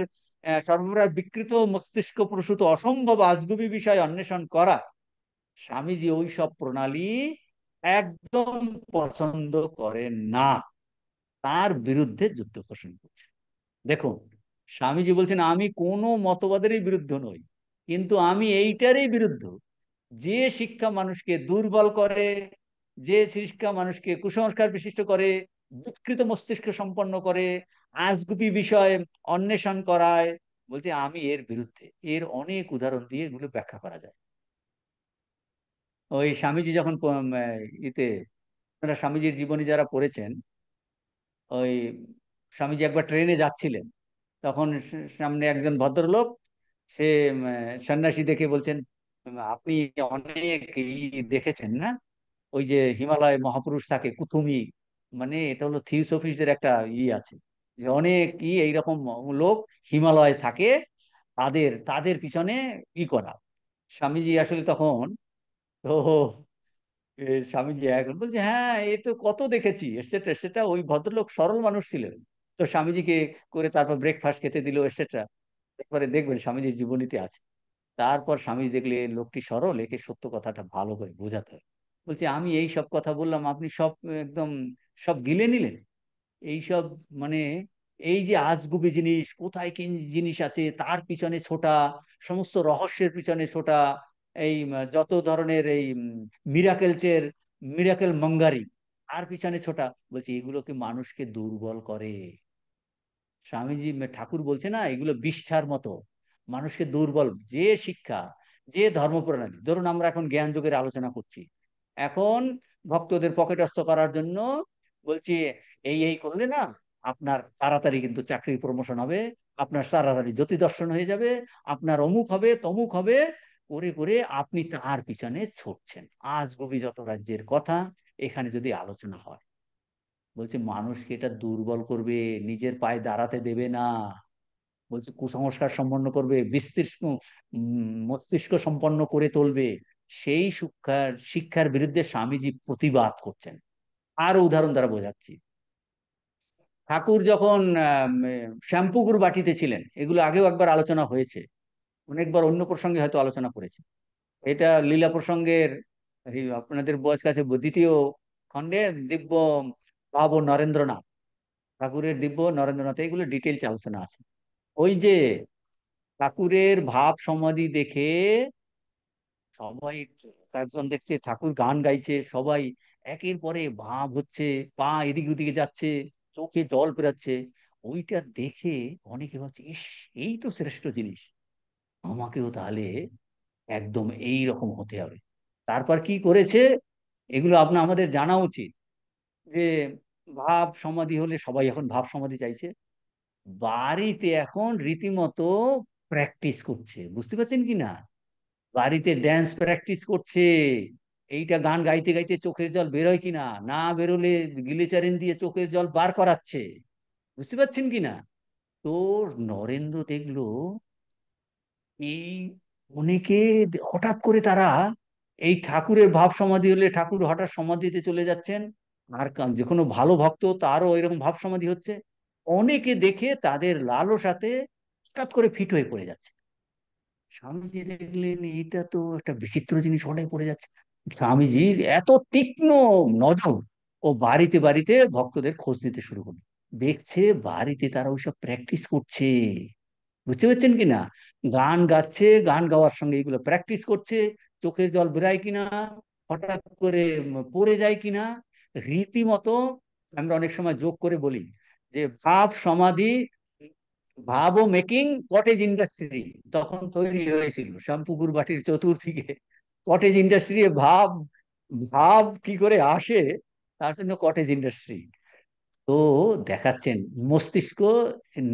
সর্বদা বিকৃত মস্তিষ্ক প্রসূত অসম্ভব আজগুবি বিষয় অন্বেষণ করা, স্বামীজি ওই সব প্রণালী একদম পছন্দ করেন না। তার বিরুদ্ধে যুদ্ধ ঘোষণা করছেন। দেখুন, স্বামীজি বলছেন আমি কোনো মতবাদেরই বিরুদ্ধে নই, কিন্তু আমি এইটারই বিরুদ্ধ যে শিক্ষা মানুষকে দুর্বল করে, যে শিক্ষা মানুষকে কুসংস্কার বিশিষ্ট করে, বিকৃত মস্তিষ্ক সম্পন্ন করে, আজগুবি বিষয় অন্বেষণ করায়। বলছে আমি এর বিরুদ্ধে। এর অনেক উদাহরণ দিয়ে এগুলো ব্যাখ্যা করা যায়। ওই স্বামীজি যখন ইতে, আপনারা স্বামীজির জীবনী যারা পড়েছেন, ওই স্বামীজি একবার ট্রেনে যাচ্ছিলেন, তখন সামনে একজন ভদ্রলোক, সে সন্ন্যাসী দেখে বলছেন, আপনি অনেক দেখেছেন না, ওই যে হিমালয় মহাপুরুষ থাকে কুতুমি, মানে এটা হলো থিওসফিস্টদের একটা আছে, যে অনেক এইরকম লোক হিমালয় থাকে, তাদের তাদের পিছনে করা। স্বামীজি আসলে তখন, তো স্বামীজি এখন বলছে, হ্যাঁ এ তো কত দেখেছি, এটসেট্রা সেটা। ওই ভদ্রলোক সরল মানুষ ছিলেন, তো স্বামীজিকে করে তারপর ব্রেকফাস্ট খেতে দিল, এটসেট্রা। একবারে দেখবেন স্বামীজির জীবনীতে আছে। তারপর স্বামী দেখলে লোকটি সরল, একে সত্য কথাটা ভালো করে বোঝাতে হবে। বলছে, আমি এই সব কথা বললাম, আপনি সব একদম সব গিলে নিলেন এইসব, মানে এই যে আজগুবি জিনিস, কোথায় কি জিনিস আছে তার পিছনে ছোটা, সমস্ত রহস্যের পিছনে ছোটা, এই যত ধরনের এই মিরাকেলসের মিরাকেল মঙ্গারি আর পিছনে ছোটা, বলছে এগুলোকে মানুষকে দুর্বল করে। স্বামীজি ঠাকুর বলছে না, এগুলো বিষ্ঠার মতো, মানুষকে দুর্বল। যে শিক্ষা, যে ধর্মপ্রণালী, ধরুন আমরা এখন জ্ঞান যুগের আলোচনা করছি, এখন ভক্তদের পকেটস্থ করার জন্য বলছি, এই করলে না আপনার তাড়াতাড়ি কিন্তু চাকরির প্রমোশন হবে, আপনার তাড়াতাড়ি জ্যোতি দর্শন হয়ে যাবে, আপনার অমুক হবে তমুক হবে, করে করে আপনি তার পিছনে ছুটছেন। আজ গভীর যত রাজ্যের কথা এখানে যদি আলোচনা হয়, বলছে মানুষকে এটা দুর্বল করবে, নিজের পায়ে দাঁড়াতে দেবে না। বলছে কুসংস্কার সম্পন্ন করবে, বিস্তীর্ণ মস্তিষ্ক সম্পন্ন করে তুলবে। সেই শিক্ষার শিক্ষার বিরুদ্ধে স্বামীজি প্রতিবাদ করছেন। আরো উদাহরণ দ্বারা বোঝাচ্ছি। ঠাকুর যখন শ্যামপুকুর বাটিতে ছিলেন, এগুলো আগেও একবার আলোচনা হয়েছে, অনেকবার অন্য প্রসঙ্গে হয়তো আলোচনা করেছে। এটা লীলা প্রসঙ্গের এই আপনাদের বয়স কাছে দ্বিতীয় খণ্ডে, দিব্য ভাব ও নরেন্দ্রনাথ, ঠাকুরের দিব্য নরেন্দ্রনাথ, এগুলো ডিটেলস আলোচনা আছে। ওই যে ঠাকুরের ভাব সমাধি দেখে সবাই, একজন দেখছে ঠাকুর গান গাইছে, সবাই একের পরে ভাব হচ্ছে, পা এদিক ওদিকে যাচ্ছে, চোখে জল পেরাচ্ছে। ওইটা দেখে অনেকে ভাবছে, ইস, এই তো শ্রেষ্ঠ জিনিস, আমাকেও তাহলে একদম এই রকম হতে হবে। তারপর কি করেছে, এগুলো আমাদের জানা উচিত, যে ভাব সমাধি হলে সবাই এখন ভাব সমাধি চাইছে, বাড়িতে এখন রীতিমতো প্র্যাকটিস করছে, বুঝতে পারছেন কি না? বাড়িতে ড্যান্স প্র্যাকটিস করছে। এইটা গান গাইতে গাইতে চোখের জল বেরোয় কিনা, না বেরোলে গ্লিচারিন দিয়ে চোখের জল বার করাচ্ছে, বুঝতে পারছেন কি না? তো নরেন্দ্র দেখলো এই অনেকে হঠাৎ করে তারা এই ঠাকুরের ভাব সমাধি হলে ঠাকুর হঠাৎ সমাধিতে চলে যাচ্ছেন, আর যে কোনো ভালো ভক্ত তারও এরকম ভাব সমাধি হচ্ছে, অনেকে দেখে তাদের লালসাতে হঠাৎ করে ফিট হয়ে পড়ে যাচ্ছে। স্বামীজি দেখলেন এটা তো একটা বিচিত্র জিনিস, অনেক পড়ে যাচ্ছে। স্বামীজির এত তীক্ষ্ণ নজর, ও বাড়িতে বাড়িতে ভক্তদের খোঁজ নিতে শুরু করলো, দেখছে বাড়িতে তারা ওইসব প্র্যাকটিস করছে, বুঝতে পারছেন কিনা? গান গাচ্ছে, গান গাওয়ার সঙ্গে এগুলো প্র্যাকটিস করছে, চোখের জল বেরায় কিনা, হঠাৎ করে পড়ে যায় কিনা, রীতিমতো। আমরা অনেক সময় যোগ করে বলি যে ভাব সমাধি, ভাব ও মেকিং কটেজ ইন্ডাস্ট্রি তখন তৈরি হয়েছিল শ্যামপুকুর বাটির চতুর্দিকে। কটেজ ইন্ডাস্ট্রি, ভাব ভাব কি করে আসে, তার জন্য কটেজ ইন্ডাস্ট্রি। তো দেখাচ্ছেন মস্তিষ্ক,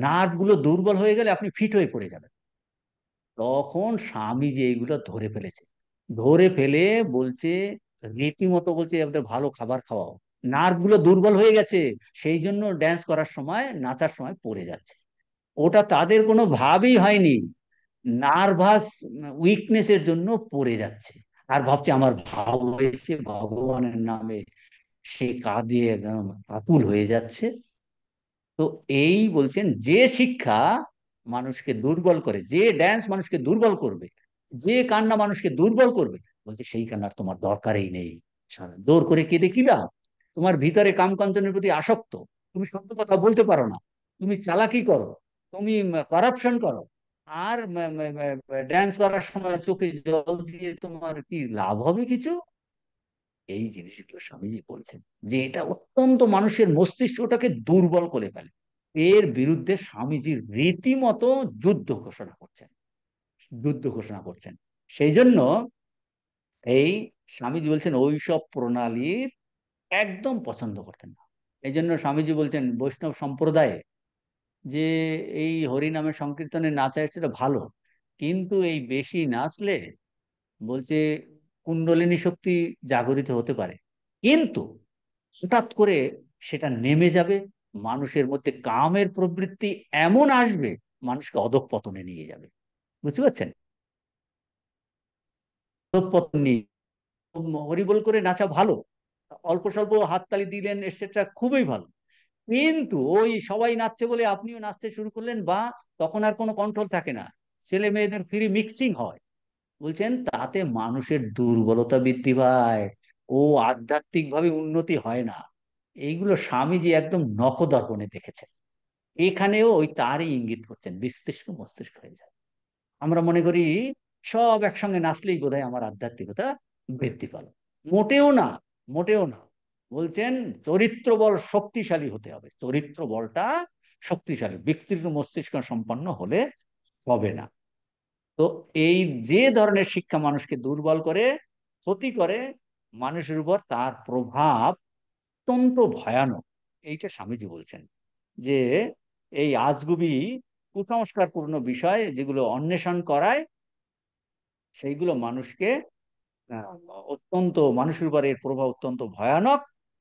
নার্ভ গুলো দুর্বল হয়ে গেলে আপনি ফিট হয়ে পড়ে যাবেন। তখন স্বামীজি এইগুলো ধরে ফেলেছে, ধরে ফেলে বলছে, রীতিমতো বলছে এদের ভালো খাবার খাওয়াও, নার্ভ গুলো দুর্বল হয়ে গেছে, সেই জন্য ড্যান্স করার সময় নাচার সময় পড়ে যাচ্ছে। ওটা তাদের কোনো ভাবই হয়নি, নার্ভাস উইকনেসের জন্য পড়ে যাচ্ছে। আর ভাবছে আমার ভাব হয়েছে ভগবানের নামে, সে কাঁদে একদম আকুল হয়ে যাচ্ছে। তো এই বলছেন, যে শিক্ষা মানুষকে দুর্বল করে, যে ড্যান্স মানুষকে দুর্বল করবে, যে কান্না মানুষকে দুর্বল করবে, বলছে সেই কান্নার তোমার দরকারই নেই। জোর করে কেঁদে কি লাভ? তোমার ভিতরে কামকাঞ্চনের প্রতি আসক্ত, তুমি সত্য কথা বলতে পারো না, তুমি চালাকি করো, তুমি করাপশন করো, আর ড্যান্স করার সময় চোখে জল দিয়ে তোমার কি লাভ হবে কিছু? এই জিনিসগুলো স্বামীজি বলছেন, যে এটা অত্যন্ত মানুষের মস্তিষ্কটাকে দুর্বল করে ফেলে। এর বিরুদ্ধে স্বামীজি রীতিমতো যুদ্ধ ঘোষণা করছেন, যুদ্ধ ঘোষণা করছেন। সেই জন্য এই স্বামীজি বলছেন ওইসব প্রণালীর একদম পছন্দ করতেন না। এই জন্য স্বামীজি বলছেন বৈষ্ণব সম্প্রদায়ে যে এই হরিনামের সংকীর্তনে নাচা সেটা ভালো, কিন্তু এই বেশি নাচলে বলছে কুণ্ডলিনী শক্তি জাগরিত হতে পারে, কিন্তু হঠাৎ করে সেটা নেমে যাবে, মানুষের মধ্যে কামের প্রবৃত্তি এমন আসবে, মানুষকে অধঃপতনে নিয়ে যাবে। বুঝতে পারছেন? অধঃপতন নিয়ে, হরিবোল করে নাচা ভালো, অল্প স্বল্প হাততালি দিলেন সেটা খুবই ভালো, কিন্তু ওই সবাই নাচছে বলে আপনিও নাচতে শুরু করলেন, বা তখন আর কোনো কন্ট্রোল থাকে না, ছেলে মেয়েদের ফ্রি মিক্সিং হয়, বলছেন তাতে মানুষের দুর্বলতা বৃদ্ধি পায়, ও আধ্যাত্মিক ভাবে উন্নতি হয় না। এইগুলো স্বামীজি একদম নখদর্পণে দেখেছেন। এখানেও ওই তারই ইঙ্গিত করছেন, মস্তিষ্ক মস্তিষ্ক হয়ে যায়। আমরা মনে করি সব একসঙ্গে নাচলেই বোধহয় আমার আধ্যাত্মিকতা বৃদ্ধি পেল। মোটেও না, মোটেও না। বলছেন চরিত্র বল শক্তিশালী হতে হবে, চরিত্র বলটা শক্তিশালী, বিস্তৃত মস্তিষ্ক সম্পন্ন হলে হবে না। তো এই যে ধরনের শিক্ষা মানুষকে দুর্বল করে, ক্ষতি করে, মানুষের উপর তার প্রভাব অত্যন্ত ভয়ানক। এইটা স্বামীজি বলছেন যে এই আজগুবি কুসংস্কারপূর্ণ বিষয় যেগুলো অন্বেষণ করায়, সেইগুলো মানুষকে আহ, অত্যন্ত, মানুষের উপর এর প্রভাব অত্যন্ত ভয়ানক,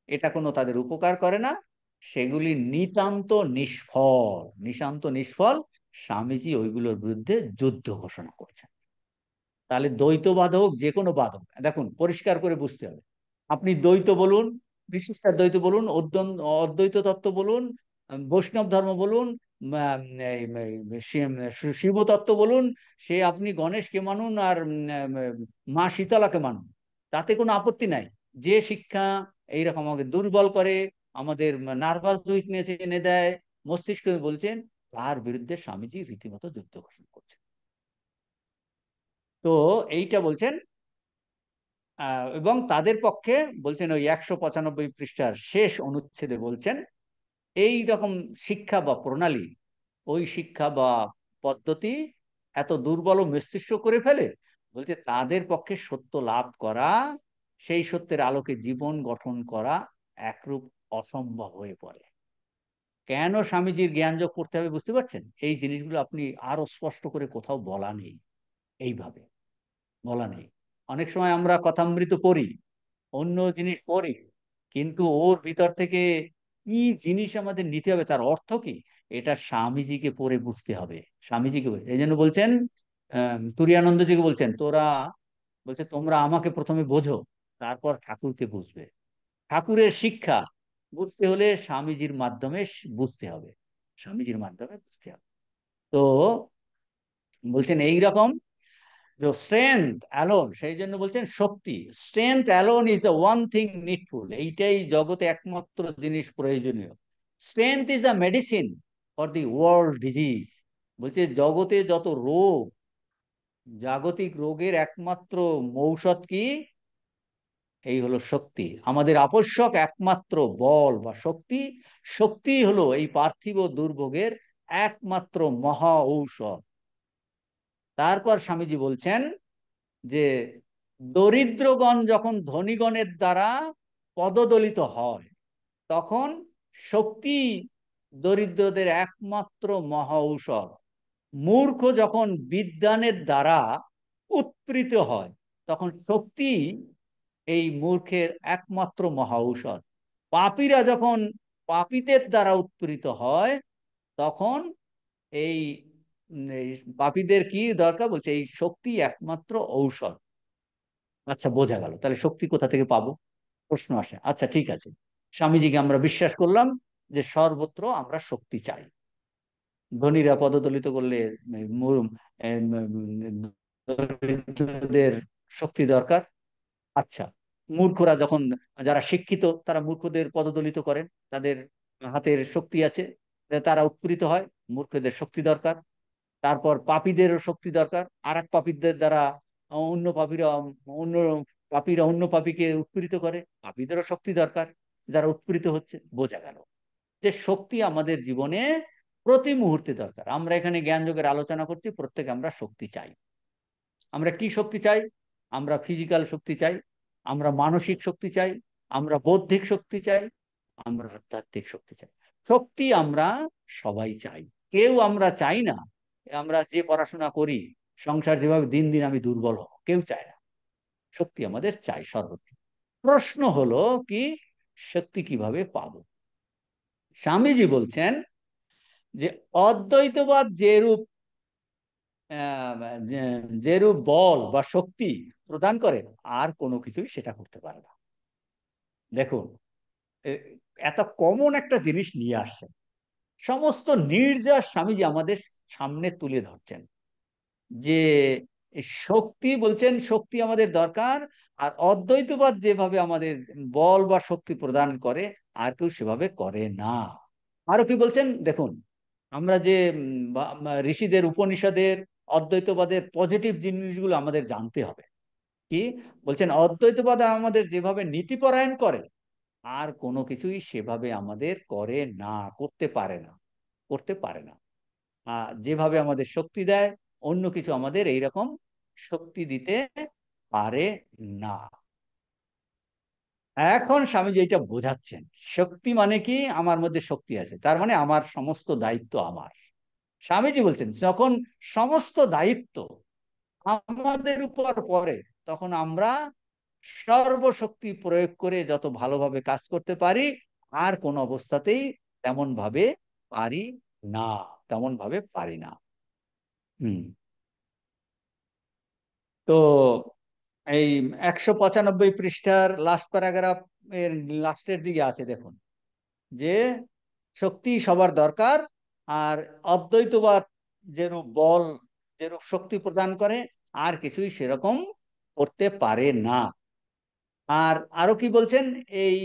এটা কোনো তাদের উপকার করে না, সেগুলি নিতান্ত নিষ্ফল, নিতান্ত নিষ্ফল। স্বামীজি ওইগুলোর বিরুদ্ধে যুদ্ধ ঘোষণা করছেন। তাহলে দ্বৈতবাদ হোক যে কোনো বাদ হোক, দেখুন পরিষ্কার করে বুঝতে হবে। আপনি দ্বৈত বলুন, বিশিষ্টাদ্বৈত বলুন, অদ্বৈত তত্ত্ব বলুন, বৈষ্ণব ধর্ম বলুন, শিব তত্ত্ব বলুন, সে আপনি গণেশকে মানুন আর মা শীতলাকে মানুন, তাতে কোনো আপত্তি নাই। যে শিক্ষা এইরকম আমাকে দুর্বল করে, আমাদের নার্ভাস উইকনেস এনে দেয়, মস্তিষ্ক বলছেন, তার বিরুদ্ধে স্বামীজি রীতিমতো যুদ্ধ ঘোষণা করছেন। তো এইটা বলছেন, এবং তাদের পক্ষে বলছেন ওই 195 পৃষ্ঠার শেষ অনুচ্ছেদে বলছেন এই রকম শিক্ষা বা প্রণালী, ওই শিক্ষা বা পদ্ধতি এত দুর্বল ও মস্তিষ্ক করে ফেলে, বলছে তাদের পক্ষে সত্য লাভ করা, সেই সত্যের আলোকে জীবন গঠন করা একরূপ অসম্ভব হয়ে পড়ে। কেন স্বামীজির জ্ঞান যোগ করতে হবে বুঝতে পারছেন? এই জিনিসগুলো আপনি আরো স্পষ্ট করে কোথাও বলা নেই, এইভাবে বলা নেই। অনেক সময় আমরা কথামৃত পড়ি, অন্য জিনিস পড়ি, কিন্তু ওর ভিতর থেকে কি জিনিস আমাদের নিতে হবে, তার অর্থ কি, এটা স্বামীজিকে পড়ে বুঝতে হবে। স্বামীজিকে এই জন্য বলছেন, তুরীয়ানন্দজিকে বলছেন, তোরা, বলছে তোমরা আমাকে প্রথমে বোঝো, তারপর ঠাকুরকে বুঝবে। ঠাকুরের শিক্ষা বুঝতে হলে স্বামীজির মাধ্যমে বুঝতে হবে, স্বামীজির মাধ্যমে বুঝতে হবে। তো বলছেন এইরকম স্ট্রেংথ অ্যালোন, সেই জন্য বলছেন শক্তি, strength alone is the one thing needful, এইটাই জগতে একমাত্র জিনিস প্রয়োজনীয়। Strength is the medicine for the world disease. বলছে জগতে যত রোগ, জাগতিক রোগের একমাত্র ঔষধ কি? এই হলো শক্তি। আমাদের আবশ্যক একমাত্র বল বা শক্তি, শক্তি হলো এই পার্থিব দুর্ভোগের একমাত্র মহা ঔষধ। তারপর স্বামীজি বলছেন যে দরিদ্রগণ যখন ধনীগণের দ্বারা পদদলিত হয়, তখন শক্তি দরিদ্রদের একমাত্র মহা ঔষধ। মূর্খ যখন বিদ্বানের দ্বারা উৎপীড়িত হয়, তখন শক্তি এই মূর্খের একমাত্র মহা ঔষধ। পাপীরা যখন পাপীদের দ্বারা উৎপীড়িত হয়, তখন এই এই পাপীদের কি দরকার, বলছে এই শক্তি একমাত্র ঔষধ। আচ্ছা, বোঝা গেল তাহলে শক্তি কোথা থেকে পাবো, প্রশ্ন আসে। আচ্ছা ঠিক আছে, স্বামীজিকে আমরা বিশ্বাস করলাম যে সর্বত্র আমরা শক্তি চাই। ধনীরা পদদলিত করলে দরিদ্রদের শক্তি দরকার। আচ্ছা, মূর্খরা যখন, যারা শিক্ষিত তারা মূর্খদের পদদলিত করেন, তাদের হাতের শক্তি আছে, তারা উৎপীড়িত হয়, মূর্খদের শক্তি দরকার। তারপর পাপীদেরও শক্তি দরকার, আর এক পাপীদের দ্বারা অন্য পাপীরা, অন্য পাপীরা অন্য পাপীকে উৎপীড়িত করে, পাপীদেরও শক্তি দরকার, যারা উৎপীড়িত হচ্ছে। বোঝা গেল যে শক্তি আমাদের জীবনে প্রতি মুহূর্তে দরকার। আমরা এখানে জ্ঞান যোগের আলোচনা করছি, প্রত্যেকে আমরা শক্তি চাই। আমরা কি শক্তি চাই? আমরা ফিজিক্যাল শক্তি চাই, আমরা মানসিক শক্তি চাই, আমরা বৌদ্ধিক শক্তি চাই, আমরা আধ্যাত্মিক শক্তি চাই। শক্তি আমরা সবাই চাই, কেউ আমরা চাই না আমরা যে পড়াশোনা করি, সংসার যেভাবে দিন দিন আমি দুর্বল হব, কেউ চায় না। শক্তি আমাদের চাই সর্বত্র। প্রশ্ন হলো কি, শক্তি কিভাবে পাবো? স্বামীজি বলছেন যে অদ্বৈতবাদ যেরূপ যেরূপ বল বা শক্তি প্রদান করে, আর কোনো কিছুই সেটা করতে পারে না। দেখুন, এত কমন একটা জিনিস নিয়ে আসছেন, সমস্ত নির্যাস স্বামীজি আমাদের সামনে তুলে ধরছেন যে শক্তি, বলছেন শক্তি আমাদের দরকার, আর অদ্বৈতবাদ যেভাবে আমাদের বল বা শক্তি প্রদান করে, আর কেউ সেভাবে করে না। আরো কি বলছেন দেখুন, আমরা যে ঋষিদের উপনিষদের অদ্বৈতবাদের পজিটিভ জিনিসগুলো আমাদের জানতে হবে। কি বলছেন? অদ্বৈতবাদ আমাদের যেভাবে নীতিপরায়ণ করে, আর কোনো কিছুই সেভাবে আমাদের করে না, করতে পারে না, করতে পারে না। যেভাবে আমাদের শক্তি দেয়, অন্য কিছু আমাদের এইরকম শক্তি দিতে পারে না। এখন স্বামীজি এটা বোঝাচ্ছেন, শক্তি মানে কি, আমার মধ্যে শক্তি আছে, তার মানে আমার সমস্ত দায়িত্ব আমার। স্বামীজি বলছেন যখন সমস্ত দায়িত্ব আমাদের উপর পড়ে, তখন আমরা সর্বশক্তি প্রয়োগ করে যত ভালোভাবে কাজ করতে পারি, আর কোন অবস্থাতেই তেমন ভাবে পারি না, তেমন ভাবে পারি না। হুম। তো এই 195 পৃষ্ঠার লাস্ট প্যারাগ্রাফ এর লাস্টের দিকে আছে, দেখুন যে শক্তি সবার দরকার, আর অদ্বৈতবাদ যেরূপ বল, যেরূপ শক্তি প্রদান করে, আর কিছুই সেরকম করতে পারে না। আর আরো কি বলছেন, এই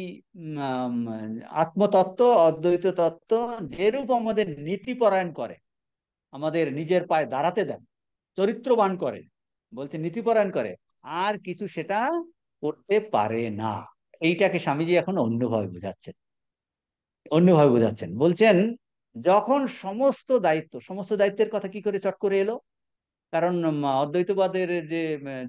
আত্মতত্ত্ব, অদ্বৈত তত্ত্ব যেরূপ আমাদের নীতি পরায়ণ করে, আমাদের নিজের পায়ে দাঁড়াতে দেন, চরিত্রবান করে, বলছে নীতিপরায়ণ করে, আর কিছু সেটা করতে পারে না। এইটাকে স্বামীজি এখন অন্যভাবে বোঝাচ্ছেন, অন্যভাবে বোঝাচ্ছেন। বলছেন যখন সমস্ত দায়িত্ব, সমস্ত দায়িত্বের কথা কি করে চট করে এলো? কারণ অদ্বৈতবাদের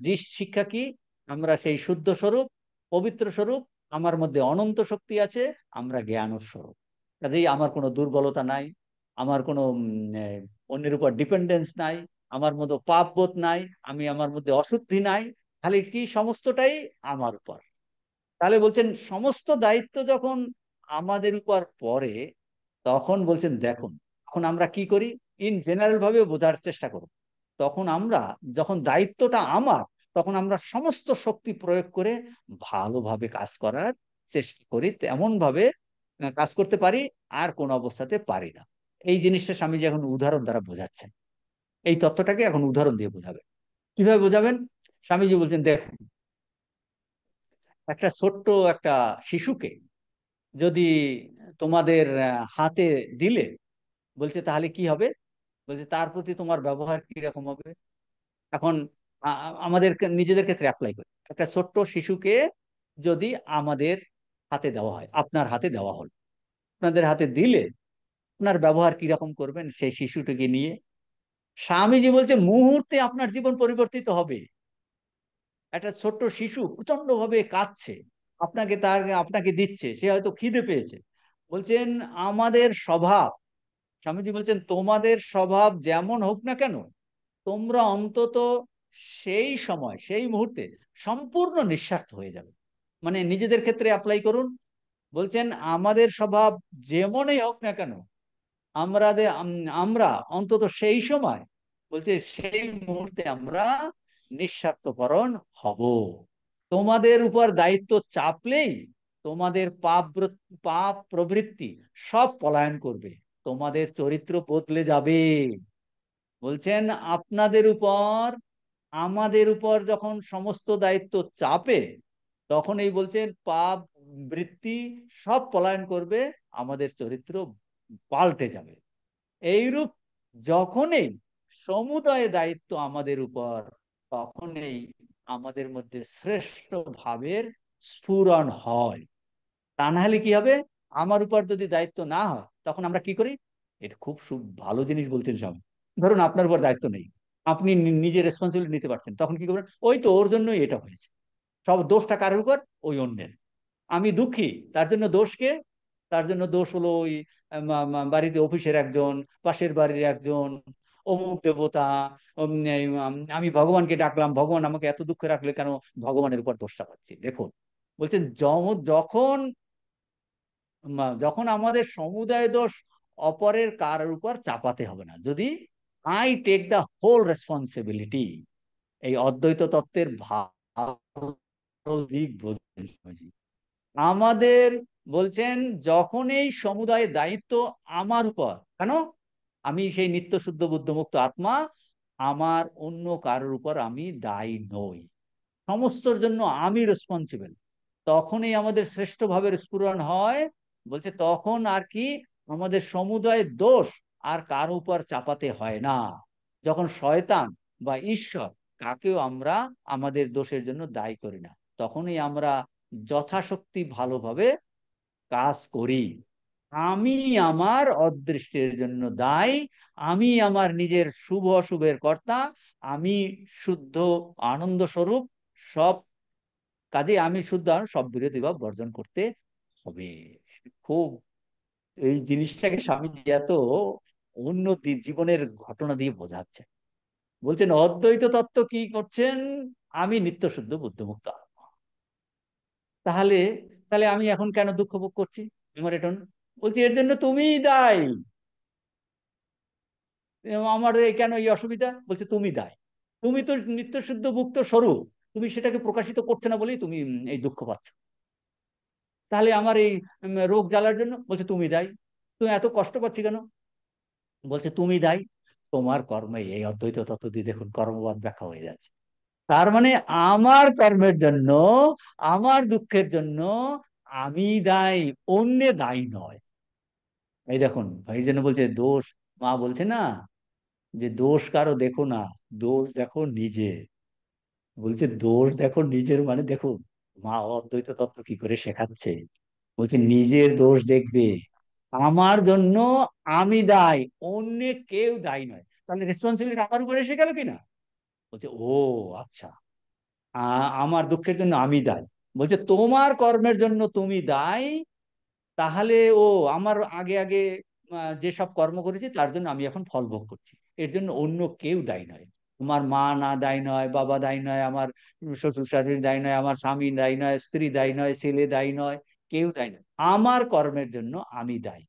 যে শিক্ষা কি, আমরা সেই শুদ্ধ স্বরূপ, পবিত্র স্বরূপ, আমার মধ্যে অনন্ত শক্তি আছে, আমরা জ্ঞান স্বরূপ, কাজেই আমার কোনো দুর্বলতা নাই, আমার কোনো অন্যের উপর ডিপেন্ডেন্স নাই, আমার মধ্যে পাপ বোধ নাই, আমি আমার মধ্যে অশুদ্ধি নাই, খালি কি সমস্তটাই আমার উপর। তাহলে বলছেন সমস্ত দায়িত্ব যখন আমাদের উপর পড়ে, তখন বলছেন দেখুন, এখন আমরা কি করি, ইন জেনারেল ভাবে বোঝার চেষ্টা করব। তখন আমরা, যখন দায়িত্বটা আমার, তখন আমরা সমস্ত শক্তি প্রয়োগ করে ভালোভাবে কাজ করার চেষ্টা করি, তেমন ভাবে কাজ করতে পারি, আর কোন অবস্থাতে পারি না। এই জিনিসটা স্বামীজি এখন উদাহরণ দ্বারা বোঝাচ্ছেন, এই তত্ত্বটাকে এখন উদাহরণ দিয়ে বোঝাবেন। কিভাবে বোঝাবেন? স্বামীজি বলছেন দেখুন, একটা ছোট্ট একটা শিশুকে যদি তোমাদের হাতে দিলে, বলছে তাহলে কি হবে? বলছে তার প্রতি তোমার ব্যবহার কি রকম হবে? এখন আমাদের নিজেদের ক্ষেত্রে অ্যাপ্লাই করি, একটা ছোট্ট শিশুকে যদি আমাদের হাতে দেওয়া হয়, আপনার হাতে দেওয়া হলো, আপনাদের হাতে দিলে আপনার ব্যবহার কি রকম করবেন সেই শিশুটিকে নিয়ে? স্বামীজি বলছে মুহূর্তে আপনার জীবন পরিবর্তিত হবে। একটা ছোট্ট শিশু প্রচন্ড ভাবে কাঁদছে, আপনাকে দিচ্ছে, সে হয়তো খিদে পেয়েছে। বলছেন আমাদের স্বভাব, স্বামীজি বলছেন তোমাদের স্বভাব যেমন হোক না কেন, তোমরা অন্তত সেই সময়, সেই মুহূর্তে সম্পূর্ণ নিঃস্বার্থ হয়ে যাবে। মানে নিজেদের ক্ষেত্রে অ্যাপ্লাই করুন। বলছেন আমাদের স্বভাব যেমনই হোক না কেন, আমরা অন্তত সেই সময়, বলছে সেই মুহূর্তে আমরা নিঃস্বার্থপরণ হব। তোমাদের উপর দায়িত্ব চাপলেই তোমাদের পাপ প্রবৃত্তি সব পলায়ন করবে, তোমাদের চরিত্র বদলে যাবে। বলছেন আপনাদের উপর, আমাদের উপর যখন সমস্ত দায়িত্ব চাপে, তখন এই বলছেন পাপ বৃত্তি সব পলায়ন করবে, আমাদের চরিত্র পাল্টে যাবে। এইরূপ যখনই সমুদায় দায়িত্ব আমাদের উপর, তখনই আমাদের মধ্যে শ্রেষ্ঠ ভাবের স্ফুরণ হয়। তা না হলে কি হবে? আমার উপর যদি দায়িত্ব না হয়, তখন আমরা কি করি? এটা খুব ভালো জিনিস বলছেন স্বামী। ধরুন আপনার উপর দায়িত্ব নেই, আপনি নিজে রেসপন্সিবিলিটি নিতে পারছেন, তখন কি করবেন? ওই তো ওর জন্যই এটা হয়েছে, সব দোষটা কার উপর? ওই অন্যের। আমি দুঃখী, তার জন্য দোষকে, তার জন্য দোষ হলো ওই বাড়িতে অফিসের একজন, পাশের বাড়ির একজন, অমুক দেবতা, আমি ভগবানকে ডাকলাম, ভগবান আমাকে এত দুঃখে রাখলে কেন, ভগবানের উপর দোষটা পাচ্ছি। দেখুন, বলছেন যখন যখন আমাদের সমুদায় দোষ অপরের কারোর উপর চাপাতে হবে না, যদি I take the whole responsibility. এই অদ্বৈত তত্ত্বের ভালো দিক বোঝেন স্বামীজি। আমাদের বলছেন যখন এই সমুদায়ের দায়িত্ব আমার উপর, কেন? আমি সেই নিত্য শুদ্ধ বুদ্ধমুক্ত আত্মা, আমার অন্য কারোর উপর আমি দায়ী নই, সমস্তর জন্য আমি রেসপন্সিবল। তখনই আমাদের শ্রেষ্ঠ ভাবের স্ফুরণ হয়। বলছে তখন আর কি, আমাদের সমুদায় দোষ আর কার উপর চাপাতে হয় না। যখন শয়তান বা ঈশ্বর কাকেও আমরা আমাদের দোষের জন্য দায়ী করি না, তখনই আমরা যথাশক্তি ভালোভাবে কাজ করি। আমি আমার অদৃষ্টের জন্য দায়ী, আমি আমার নিজের শুভ অশুভের কর্তা, আমি শুদ্ধ আনন্দ স্বরূপ, সব কাজে আমি শুদ্ধ আর সব বিরোধী ভাব বর্জন করতে হবে। খুব এই জিনিসটাকে স্বামীজি এত উন্নতি জীবনের ঘটনা দিয়ে বোঝাচ্ছে। বলছেন অদ্বৈত তত্ত্ব কি করছেন? আমি নিত্য শুদ্ধ বুদ্ধমুক্ত আত্মা। তাহলে তাহলে আমি এখন কেন দুঃখ ভোগ করছি? আমার এটা বলছি এর জন্য তুমিই দায়ী। আমার কেন এই অসুবিধা? বলছে তুমি দায়ী। তুমি তো নিত্য শুদ্ধ মুক্ত স্বরূপ, তুমি সেটাকে প্রকাশিত করছে না বলেই তুমি এই দুঃখ পাচ্ছ। তাহলে আমার এই রোগ জ্বালার জন্য, বলছে তুমি দায়ী। তুমি এত কষ্ট পাচ্ছি কেন? বলছে তুমি দায়ী। তোমার কর্মে, এই অদ্বৈত তত্ত্ব দিয়ে দেখুন কর্মবাদ ব্যাখ্যা হয়ে যাচ্ছে। তার মানে আমার কর্মের জন্য, আমার দুঃখের জন্য আমি দায়ী, অন্য দায়ী নয়। এই দেখুন, এই জন্য বলছে দোষ, মা বলছে না যে দোষ কারো দেখো না, দোষ দেখো নিজে। বলছে দোষ দেখো নিজের, মানে দেখুন মা অদ্বৈত তত্ত্ব কি করে শেখাচ্ছে। বলছে নিজের দোষ দেখবে, আমার জন্য আমি দায়ী, অন্য কেউ দায়ী নয়। তাহলে রেসপন্সিবিলিটি আমার উপরে এসে গেল কিনা? বলছে ও আচ্ছা, আমার দুঃখের জন্য আমি দায়ী। বলছে তোমার কর্মের জন্য তুমি দায়ী। তাহলে ও আমার আগে আগে যেসব কর্ম করেছি তার জন্য আমি এখন ফল ভোগ করছি, এর জন্য অন্য কেউ দায়ী নয়। তোমার মা না দায়ী নয়, বাবা দায়ী নয়, আমার শ্বশুর শাশুড়ি দায়ী নয়, আমার স্বামী দায়ী নয়, স্ত্রী দায়ী নয়, ছেলে দায়ী নয়, কেউ দায়ী নয়। আমার কর্মের জন্য আমি দায়ী।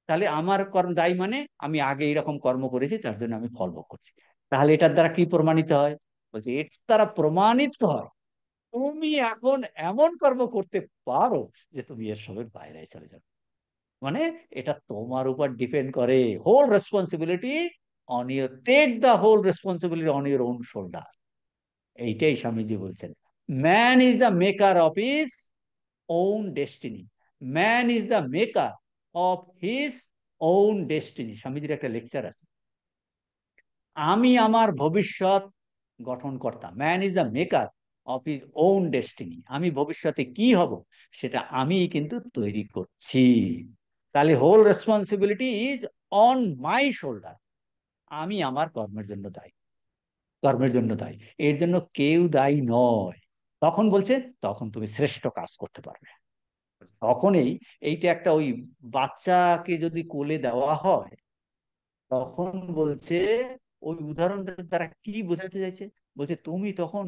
তাহলে আমার কর্ম দায়ী মানে আমি আগে এরকম কর্ম করেছি, তার জন্য আমি ফল ভোগ করছি। তাহলে এটার দ্বারা কি প্রমাণিত হয়? বলছে এর দ্বারা প্রমাণিত হয় তুমি এখন এমন কর্ম করতে পারো যে তুমি এর সবের বাইরে চলে যাবে। মানে এটা তোমার উপর ডিপেন্ড করে, whole responsibility on your, take the whole responsibility on your own shoulder. এইটাই স্বামীজি বলছেন। Man is the maker of his own destiny, man is the maker of his own destiny. স্বামীজির একটা লেকচার আছে, আমি আমার ভবিষ্যৎ গঠন কর্তা, man is the maker of his own destiny. আমি ভবিষ্যতে কি হব সেটা আমি কিন্তু তৈরি করছি। তাহলে whole responsibility is on my shoulder. আমি আমার কর্মের জন্য দায়ী, কর্মের জন্য দায়ী, এর জন্য কেউ দায়ী নয়। তখন বলছে তখন তুমি শ্রেষ্ঠ কাজ করতে পারবে। তখনই এইটা একটা ওই বাচ্চাকে যদি কোলে দেওয়া হয়, তখন বলছে ওই উদাহরণটার দ্বারা কি বোঝাতে চাইছে? বলছে তুমি তখন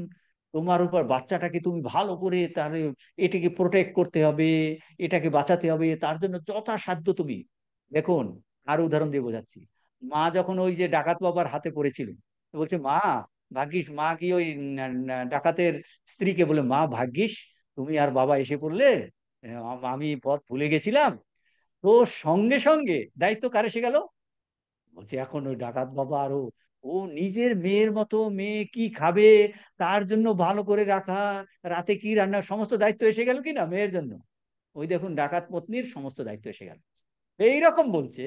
তোমার উপর বাচ্চাটাকে তুমি ভালো করে তার, এটাকে প্রোটেক্ট করতে হবে, এটাকে বাঁচাতে হবে, তার জন্য যথাসাধ্য তুমি। দেখুন আর উদাহরণ দিয়ে বোঝাচ্ছি। মা যখন ওই যে ডাকাত বাবার হাতে পড়েছিল, তো বলছে মা ভাগ্যিস, মা কি ওই ডাকাতের স্ত্রীকে বলে মা ভাগ্যিস তুমি আর বাবা এসে পড়লে, আমি পথ ভুলে গেছিলাম। তো সঙ্গে সঙ্গে দায়িত্ব কার এসে গেল? বলছে এখন ওই ডাকাত বাবা আরো, ও নিজের মেয়ের মতো, মেয়ে কি খাবে তার জন্য ভালো করে রাখা, রাতে কি রান্না, সমস্ত দায়িত্ব এসে গেল কিনা মেয়ের জন্য। ওই দেখুন ডাকাত পত্নীর সমস্ত দায়িত্ব এসে গেল। এইরকম বলছে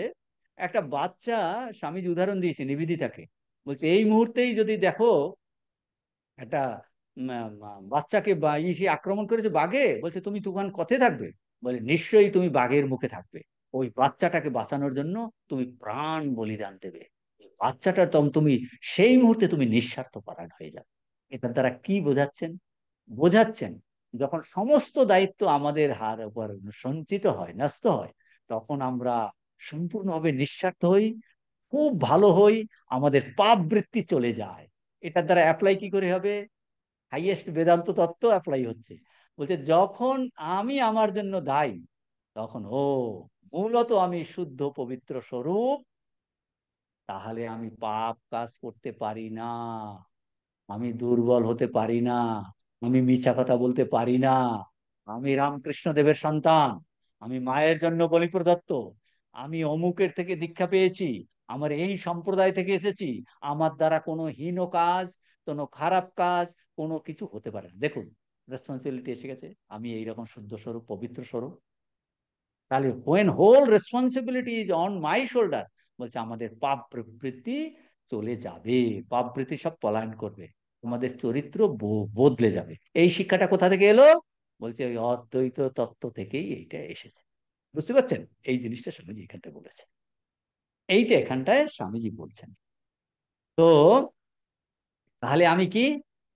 একটা বাচ্চা, স্বামীজি উদাহরণ দিয়েছে নিবেদিতাকে। বলছে এই মুহূর্তেই যদি দেখো একটা বাচ্চাকে বা ইসে আক্রমণ করেছে বাঘে, বলছে তুমি তখন কোথায় থাকবে? বলে নিশ্চয়ই তুমি বাঘের মুখে থাকবে। ওই বাচ্চাটাকে বাঁচানোর জন্য তুমি প্রাণ বলিদান দেবে। বাচ্চাটা তুমি সেই মুহূর্তে তুমি নিঃস্বার্থ পরায়ণ হয়ে যাবে। এটার দ্বারা কি বোঝাচ্ছেন? বোঝাচ্ছেন যখন সমস্ত দায়িত্ব আমাদের হার উপর সঞ্চিত হয়, ন্যস্ত হয়, তখন আমরা সম্পূর্ণভাবে নিঃস্বার্থ হই, খুব ভালো হই, আমাদের পাপ বৃত্তি চলে যায়। এটার দ্বারা অ্যাপ্লাই কি করে হবে? হাইয়েস্ট বেদান্ত তত্ত্ব অ্যাপ্লাই হচ্ছে। বলছে যখন আমি আমার জন্য দায়ী, তখন মূলত আমি শুদ্ধ পবিত্র স্বরূপ, তাহলে আমি পাপ কাজ করতে পারি না, আমি দুর্বল হতে পারি না, আমি মিছা কথা বলতে পারি না, আমি রামকৃষ্ণ দেবের সন্তান, আমি মায়ের জন্য বলি প্রদত্ত, আমি অমুকের থেকে দীক্ষা পেয়েছি, আমার এই সম্প্রদায় থেকে এসেছি, আমার দ্বারা কোনো হীন কাজ, কোনো খারাপ কাজ, কোনো কিছু হতে পারে না। দেখুন, রেসপন্সিবিলিটি এসে গেছে, আমি এইরকম শুদ্ধ স্বরূপ, পবিত্র স্বরূপ। তাহলে when whole responsibility is on my shoulder, বলছে আমাদের পাপ প্রবৃত্তি চলে যাবে, পাপ বৃত্তি সব পলায়ন করবে, তোমাদের চরিত্র বদলে যাবে। এই শিক্ষাটা কোথা থেকে এলো? বলছে ওই অদ্বৈত তত্ত্ব থেকেই এইটা এসেছে। বুঝতে পারছেন? এই জিনিসটা স্বামীজি এখানটা বলেছে, এইটা এখানটায় স্বামীজি বলছেন। তো তাহলে আমি কি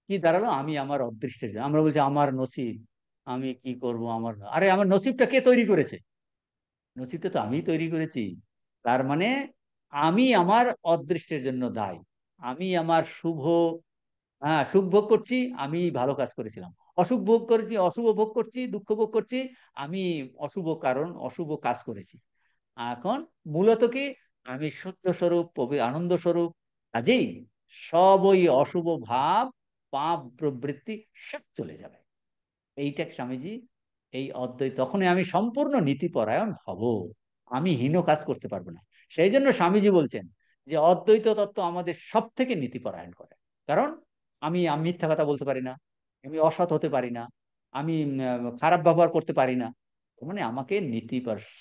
কি দাঁড়ালো? আমি আমার অদৃষ্টের আমরা বলছি আমার নসিব, আমি কি করব, আমার আরে আমার নসিবটা কে তৈরি করেছে? নসিবটা তো আমিই তৈরি করেছি। তার মানে আমি আমার অদৃষ্টের জন্য দায়ী। আমি আমার সুখ ভোগ করছি, আমি ভালো কাজ করেছিলাম। অসুখ ভোগ করেছি, অশুভ ভোগ করছি, দুঃখ ভোগ করছি, আমি অশুভ কারণ, অশুভ কাজ করেছি। এখন মূলত কি, আমি সত্য স্বরূপ, আনন্দ স্বরূপ, কাজেই সব ওই অশুভ ভাব, পাপ প্রবৃত্তি সব চলে যাবে। এইটা স্বামীজি এই অদ্বৈত, তখনই আমি সম্পূর্ণ নীতিপরায়ণ হব, আমি হীন কাজ করতে পারবো না। সেই জন্য স্বামীজি বলছেন যে অদ্বৈত তত্ত্ব আমাদের সব থেকে নীতিপরায়ণ করে। কারণ আমি মিথ্যা কথা বলতে পারি না, আমি অসৎ হতে পারি না, আমি খারাপ ব্যবহার করতে পারি না, মানে আমাকে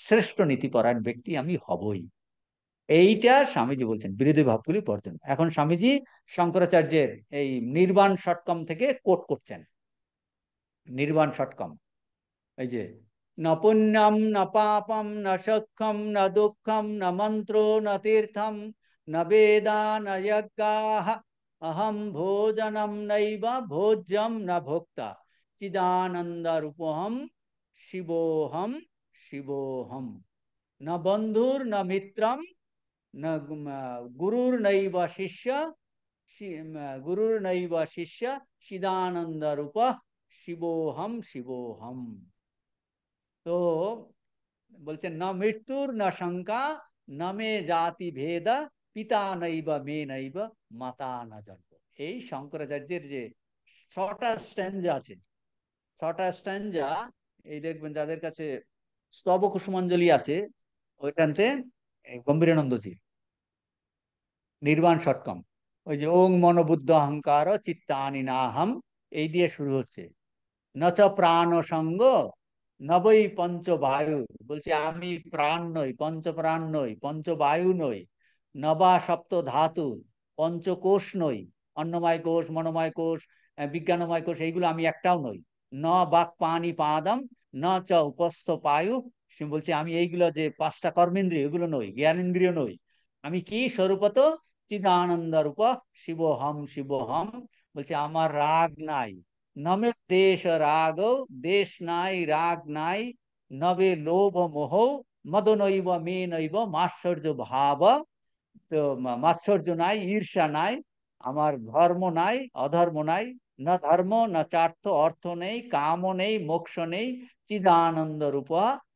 শ্রেষ্ঠ নীতিপরায়ণ ব্যক্তি আমি হবই। এইটা স্বামীজি বলছেন বিরোধী ভাবগুলি বর্জন। এখন স্বামীজি শঙ্করাচার্যের এই নির্বাণ ষটকম থেকে কোট করছেন। নির্বাণ ষটকম, এই যে ন পুণ্যম ন পাপম ন সক্ষম ন দুঃখম ন মন্ত্র ন তীর্থম ন বেদা ন যজ্ঞাঃ অহম ভোজনম নৈব ভোজ্যম ন ভোক্তা চিদানন্দ রূপহম শিবোহম শিবোহম ন বন্ধুর ন মিত্রম ন গুরুর নৈব শিষ্য গুরুর নৈব শিষ্য চিদানন্দ রূপ শিবোহম শিবোহম। তো বলছেন না মৃত্যুর না শঙ্কা, না মে জাতি ভেদ, পিতা নৈব মে নৈব মাতা না জন্ম। এই শঙ্করাচার্যের যে ছটা স্ট্যান্জা আছে, ছটা স্ট্যান্জা, এই দেখবেন যাদের কাছে স্তব কুসুমাঞ্জলি আছে, ওইটাতে গম্ভীরানন্দজি নির্বাণ ষটকম, ওই যে ওং মনোবুদ্ধ অহংকার চিত্তানি নাহম, এই দিয়ে শুরু হচ্ছে। নচ প্রাণ সঙ্গ নবই পঞ্চবায়ু, বলছে আমি প্রাণ নই, পঞ্চপ্রাণ নই, পঞ্চবায়ু নই, নবা সপ্ত ধাতু, পঞ্চকোষ নই, অন্নময় কোষ, মনোময় কোষ, বিজ্ঞানময় কোষ, এইগুলো আমি একটাও নই। ন বাক পানি পাদম ন চ উপস্থ পায়ু, সে বলছে আমি এইগুলো যে পাঁচটা কর্মেন্দ্রিয়, এগুলো নই, জ্ঞানেন্দ্রিয় নই। আমি কি স্বরূপত? চিদানন্দ রূপ শিবহম শিবহম। বলছে আমার রাগ নাই, নমে দেশ রাগ, দেশ নাই, রাগ নাই, নবে লোভ মোহ, মদ নৈব মে নৈব মাৎসর্য ভাব, তো মাৎসর্য নাই, ঈর্ষা নাই, আমার ধর্ম নাই, অধর্ম নাই, না ধর্ম না চার্থ, অর্থ নেই, কামও নেই, মোক্ষ নেই, চিদানন্দ রূপ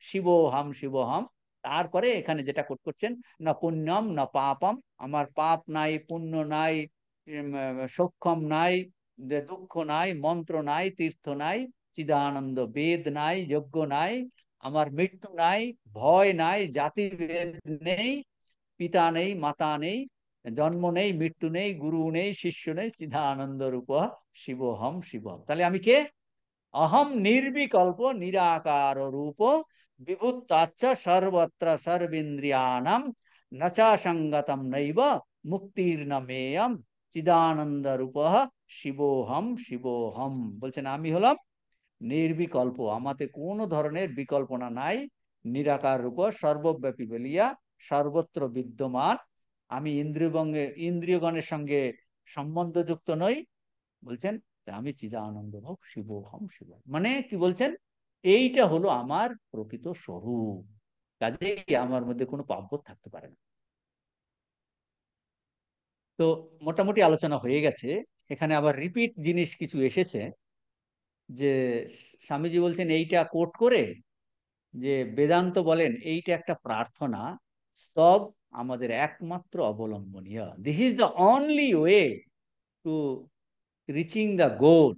শিবোহম শিবোহম। তারপরে এখানে যেটা কোট করছেন, না পুণ্যম না পাপম, আমার পাপ নাই, পুণ্য নাই, সক্ষম নাই, দুঃখ নাই, মন্ত্র নাই, তীর্থ নাই, চিদানন্দ, বেদ নাই, যজ্ঞ নাই, আমার মৃত্যু নাই, ভয় নাই, জাতি ভেদ নেই, পিতা নেই, মাতা নেই, জন্ম নেই, মৃত্যু নেই, গুরু নেই, শিষ্য নেই, চিদানন্দ রূপ শিবহম শিবহম। তাহলে আমি কে? অহম নির্বিকল্প নিরাকার রূপ, বিভূতাচ্চ সর্বত্র সর্বেন্দ্রিয়াণাম, নচা সঙ্গতম নৈব মুক্তির মেয়ম, চিদানন্দ রূপ শিবোহম শিবোহম। বলছেন আমি হলাম নির্বিকল্প, আমাতে কোনো ধরনের বিকল্পনা নাই, নিরাকার রূপ, সর্বব্যাপী বলিয়া, সর্বত্র বিদ্যমান, আমি ইন্দ্রিয়গণের সঙ্গে সম্বন্ধযুক্ত নই, বলছেন আমি চিদানন্দ ভোগ শিবোহম শিব, মানে কি বলছেন, এইটা হলো আমার প্রকৃত স্বরূপ, কাজেই আমার মধ্যে কোনো পাপবোধ থাকতে পারে না। তো মোটামুটি আলোচনা হয়ে গেছে। এখানে আবার রিপিট জিনিস কিছু এসেছে, যে স্বামীজি বলছেন এইটা কোট করে, যে বেদান্ত বলেন এইটা একটা প্রার্থনা স্তব আমাদের একমাত্র অবলম্বনীয়, this is the only way to reaching the goal,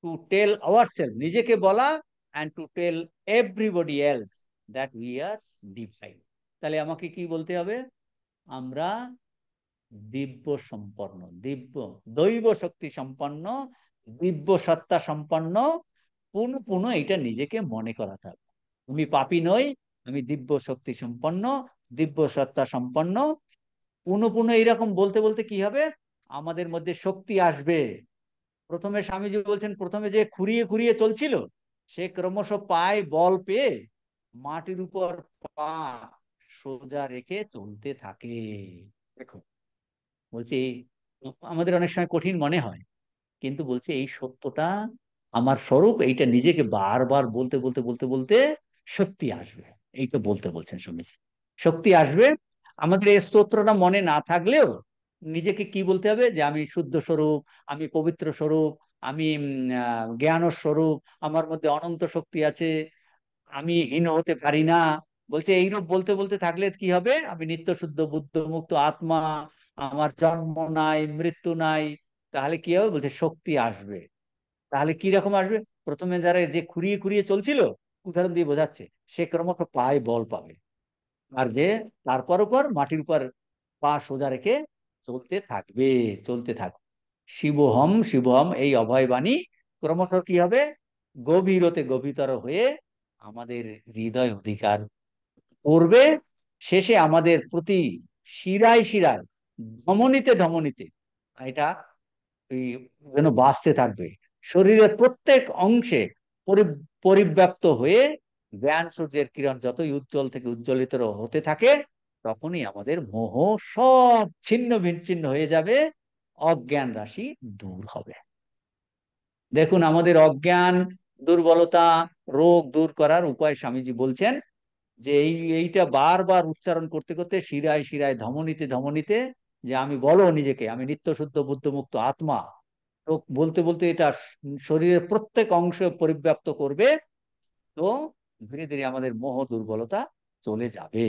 to tell ourselves, নিজেকে বলা, and to tell everybody else that we are divine. তাহলে আমাকে কি বলতে হবে, আমরা দিব্য সম্পন্ন, দিব্য দৈব শক্তি সম্পন্ন, দিব্য সত্তা সম্পন্ন, পুনঃ পুনঃ এটা নিজেকে মনে করাতে হবে। আমি পাপী নই, আমি দিব্য শক্তি সম্পন্ন, দিব্য সত্তা সম্পন্ন। পুনঃ পুনঃ এইরকম বলতে বলতে কি হবে, আমাদের মধ্যে শক্তি আসবে। প্রথমে স্বামীজি বলছেন, প্রথমে যে খুঁড়িয়ে খুঁড়িয়ে চলছিল, সে ক্রমশ পায় বল পেয়ে মাটির উপর পা সোজা রেখে চলতে থাকে। দেখো, বলছি আমাদের অনেক সময় কঠিন মনে হয়, কিন্তু বলছে এই সত্যটা আমার স্বরূপ, এইটা নিজেকে বারবার বলতে বলতে বলতে বলতে শক্তি আসবে। এই তো বলতে বলছেন স্বামীজি, শক্তি আসবে। আমাদের এই স্তোত্রটা মনে না থাকলেও নিজেকে কি বলতে হবে, যে আমি শুদ্ধ স্বরূপ, আমি পবিত্র স্বরূপ, আমি জ্ঞান স্বরূপ, আমার মধ্যে অনন্ত শক্তি আছে, আমি হীন হতে পারি না। বলছে এইরূপ বলতে বলতে থাকলে কি হবে, আমি নিত্য শুদ্ধ বুদ্ধ মুক্ত আত্মা, আমার জন্ম নাই, মৃত্যু নাই। তাহলে কি হবে, বলছে শক্তি আসবে। তাহলে কি রকম আসবে, প্রথমে যারা যে খুঁড়িয়ে খুঁড়িয়ে চলছিল, উদাহরণ দিয়ে বোঝাচ্ছে, সে ক্রমশ পায়ে বল পাবে। আর যে তারপর উপর মাটির উপর পা সোজা রেখে চলতে থাকবে, চলতে থাকবে। শিবহম শিবহম এই অভয় বাণী ক্রমশ কি হবে, গভীর হতে গভীরতর হয়ে আমাদের হৃদয় অধিকার করবে। শেষে আমাদের প্রতি শিরায় শিরায়, ধমনীতে ধমনীতে এটা এই যেন বাঁচতে থাকবে, শরীরের প্রত্যেক অংশে পরিব্যাপ্ত হয়ে জ্ঞান সূর্যের কিরণ যতই উজ্জ্বল থেকে উজ্জ্বলিত হতে থাকে, তখনই আমাদের মোহ সব ছিন্ন বিচ্ছিন্ন হয়ে যাবে, অজ্ঞান রাশি দূর হবে। দেখুন, আমাদের অজ্ঞান, দুর্বলতা, রোগ দূর করার উপায় স্বামীজি বলছেন, যে এইটা বারবার উচ্চারণ করতে করতে শিরায় শিরায় ধমনীতে ধমনীতে, যে আমি বলো নিজেকে, আমি নিত্য শুদ্ধ বুদ্ধ মুক্ত আত্মা, তো বলতে বলতে এটা শরীরের প্রত্যেক অংশ পরিব্যাপ্ত করবে। তো ধীরে ধীরে আমাদের মোহ দুর্বলতা চলে যাবে।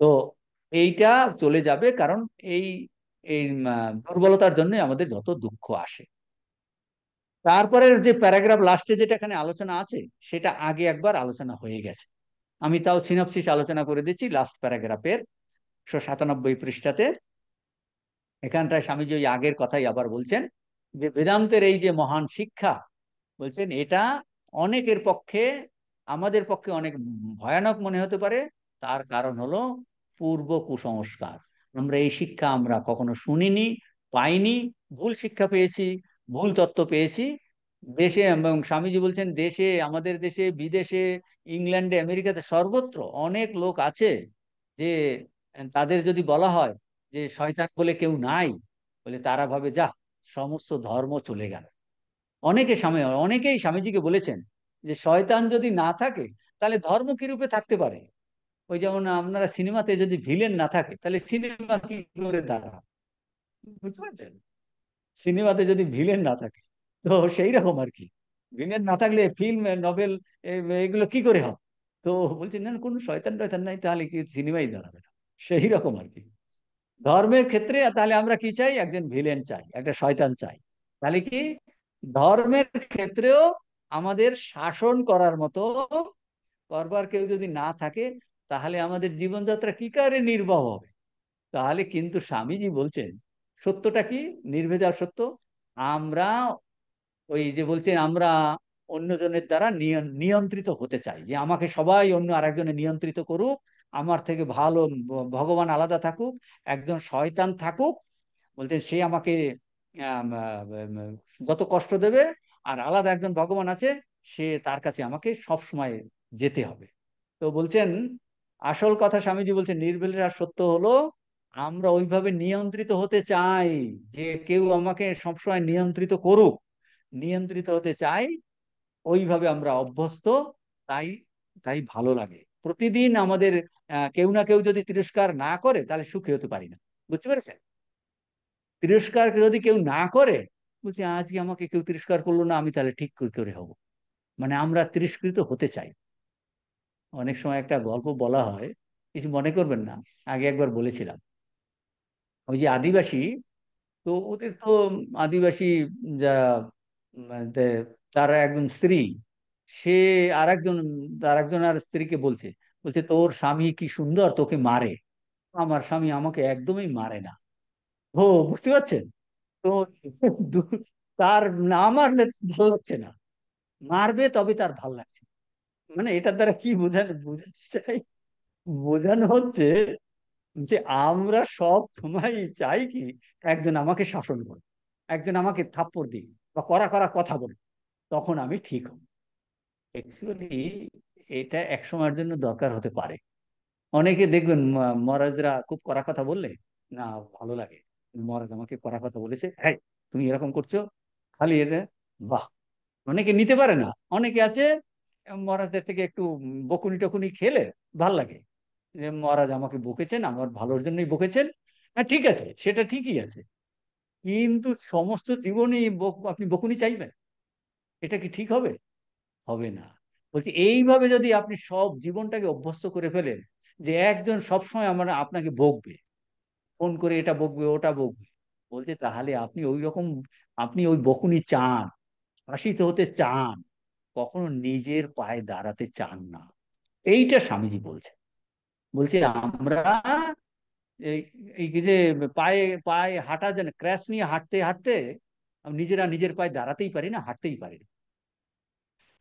তো এইটা চলে যাবে, কারণ এই এই দুর্বলতার জন্য আমাদের যত দুঃখ আসে। তারপরে যে প্যারাগ্রাফ লাস্টে যেটা এখানে আলোচনা আছে, সেটা আগে একবার আলোচনা হয়ে গেছে। আমি তাও সিনপসিস আলোচনা করে দিচ্ছি লাস্ট প্যারাগ্রাফের 197 পৃষ্ঠাতে। এখানটায় স্বামীজি ওই আগের কথাই আবার বলছেন, যে বেদান্তের এই যে মহান শিক্ষা, বলছেন এটা অনেকের পক্ষে, আমাদের পক্ষে অনেক ভয়ানক মনে হতে পারে। তার কারণ হলো পূর্ব কুসংস্কার। আমরা এই শিক্ষা আমরা কখনো শুনিনি, পাইনি, ভুল শিক্ষা পেয়েছি, ভুল তত্ত্ব পেয়েছি। দেশে, এবং স্বামীজি বলছেন দেশে, আমাদের দেশে, বিদেশে, ইংল্যান্ডে, আমেরিকাতে, সর্বত্র অনেক লোক আছে, যে তাদের যদি বলা হয় যে শয়তান বলে কেউ নাই, বলে তারা ভাবে যা, সমস্ত ধর্ম চলে গেল। অনেকেই স্বামীজিকে বলেছেন যে শয়তান যদি না থাকে, তাহলে ধর্ম কি রূপে থাকতে পারে। ওই যেমন আপনারা সিনেমাতে যদি ভিলেন না থাকে, তাহলে সিনেমা কি করে দাঁড়ায়, বুঝতে পারছেন, সিনেমাতে যদি ভিলেন না থাকে, তো সেই রকম আর কি, ভিলেন না থাকলে ফিল্ম, নভেল, এগুলো কি করে হয়। তো বলছেন না, কোনো শয়তান টয়তান নাই, তাহলে কি সিনেমাই দাঁড়াবে না। সেই রকম আর কি, ধর্মের ক্ষেত্রে তাহলে আমরা কি চাই, একজন ভিলেন চাই, একটা শয়তান চাই। তাহলে কি, ধর্মের ক্ষেত্রেও আমাদের শাসন করার মতো করবার কেউ যদি না থাকে, তাহলে আমাদের জীবনযাত্রা কি করে নির্বাহ হবে। তাহলে কিন্তু স্বামীজি বলছেন সত্যটা কি, নির্ভেজাল সত্য, আমরা ওই যে বলছেন আমরা অন্যজনের দ্বারা নিয়ন্ত্রিত হতে চাই, যে আমাকে সবাই অন্য আরেকজনে নিয়ন্ত্রিত করুক, আমার থেকে ভালো ভগবান আলাদা থাকুক, একজন শয়তান থাকুক, বলতে সে আমাকে যত কষ্ট দেবে, আর আলাদা একজন ভগবান আছে, সে তার কাছে আমাকে সব সময় যেতে হবে। তো বলছেন আসল কথা, স্বামীজি বলছেন নির্ভেজাল সত্য হলো আমরা ওইভাবে নিয়ন্ত্রিত হতে চাই, যে কেউ আমাকে সবসময় নিয়ন্ত্রিত করুক, নিয়ন্ত্রিত হতে চাই, ওইভাবে আমরা অভ্যস্ত। তাই তাই ভালো লাগে প্রতিদিন আমাদের। কেউ না কেউ যদি তিরস্কার না করে তাহলে সুখী হতে পারি না, বুঝতে পেরেছেন? তিরস্কার যদি কেউ না করে, বলছি আজকে আমাকে কেউ তিরস্কার করলো না, আমি তাহলে ঠিক কি করে হব? মানে আমরা তিরস্কৃত হতে চাই। অনেক সময় একটা গল্প বলা হয়, কিছু মনে করবেন না, আগে একবার বলেছিলাম। ওই যে আদিবাসী, তো ওদের তো আদিবাসী যা মানে তার একজন স্ত্রী, সে আরেকজন আরেকজন আর স্ত্রীকে বলছে, বলছে তোর স্বামী কি সুন্দর, তোকে মারে। আমার স্বামী আমাকে একদমই মারে না। ও, বুঝতে পারছেন? তো দু- তার না মারলে ভালো লাগছে না, মারবে তবে তার ভাল লাগছে। মানে এটার দ্বারা কি বোঝাতে চাই, বোঝানো হচ্ছে যে আমরা সব সময় চাই কি একজন আমাকে শাসন করে, একজন আমাকে থাপ্পড় দিই বা কড়া কড়া কথা বলে, তখন আমি ঠিক হব। অ্যাকচুয়ালি এটা এক সময়ের জন্য দরকার হতে পারে। অনেকে দেখবেন মহারাজরা খুব কড়া কথা বললে না ভালো লাগে, মহারাজ আমাকে কড়া কথা বলেছে, হ্যাঁ তুমি এরকম করছো, খালি এটা, বাহ। অনেকে নিতে পারে না, অনেকে আছে মহারাজদের থেকে একটু বকুনি টকুনি খেলে ভাল লাগে, যে মহারাজ আমাকে বকেছেন, আমার ভালোর জন্যই বকেছেন। হ্যাঁ ঠিক আছে, সেটা ঠিকই আছে, কিন্তু সমস্ত জীবনই আপনি বকুনি চাইবেন? এটা কি ঠিক হবে? হবে না। বলছি এইভাবে যদি আপনি সব জীবনটাকে অভ্যস্ত করে ফেলেন, যে একজন সবসময় আমরা আপনাকে বকবে, ফোন করে এটা বকবে ওটা বকবে, বলছে তাহলে আপনি ওই রকম, আপনি ওই বকুনি চান, শাসিত হতে চান, কখনো নিজের পায়ে দাঁড়াতে চান না। এইটা স্বামীজি বলছে। বলছে আমরা এই এই যে পায়ে পায়ে হাঁটা যেন ক্র্যাশ নিয়ে হাঁটতে হাঁটতে নিজেরা নিজের পায়ে দাঁড়াতেই পারি না, হাঁটতেই পারি না।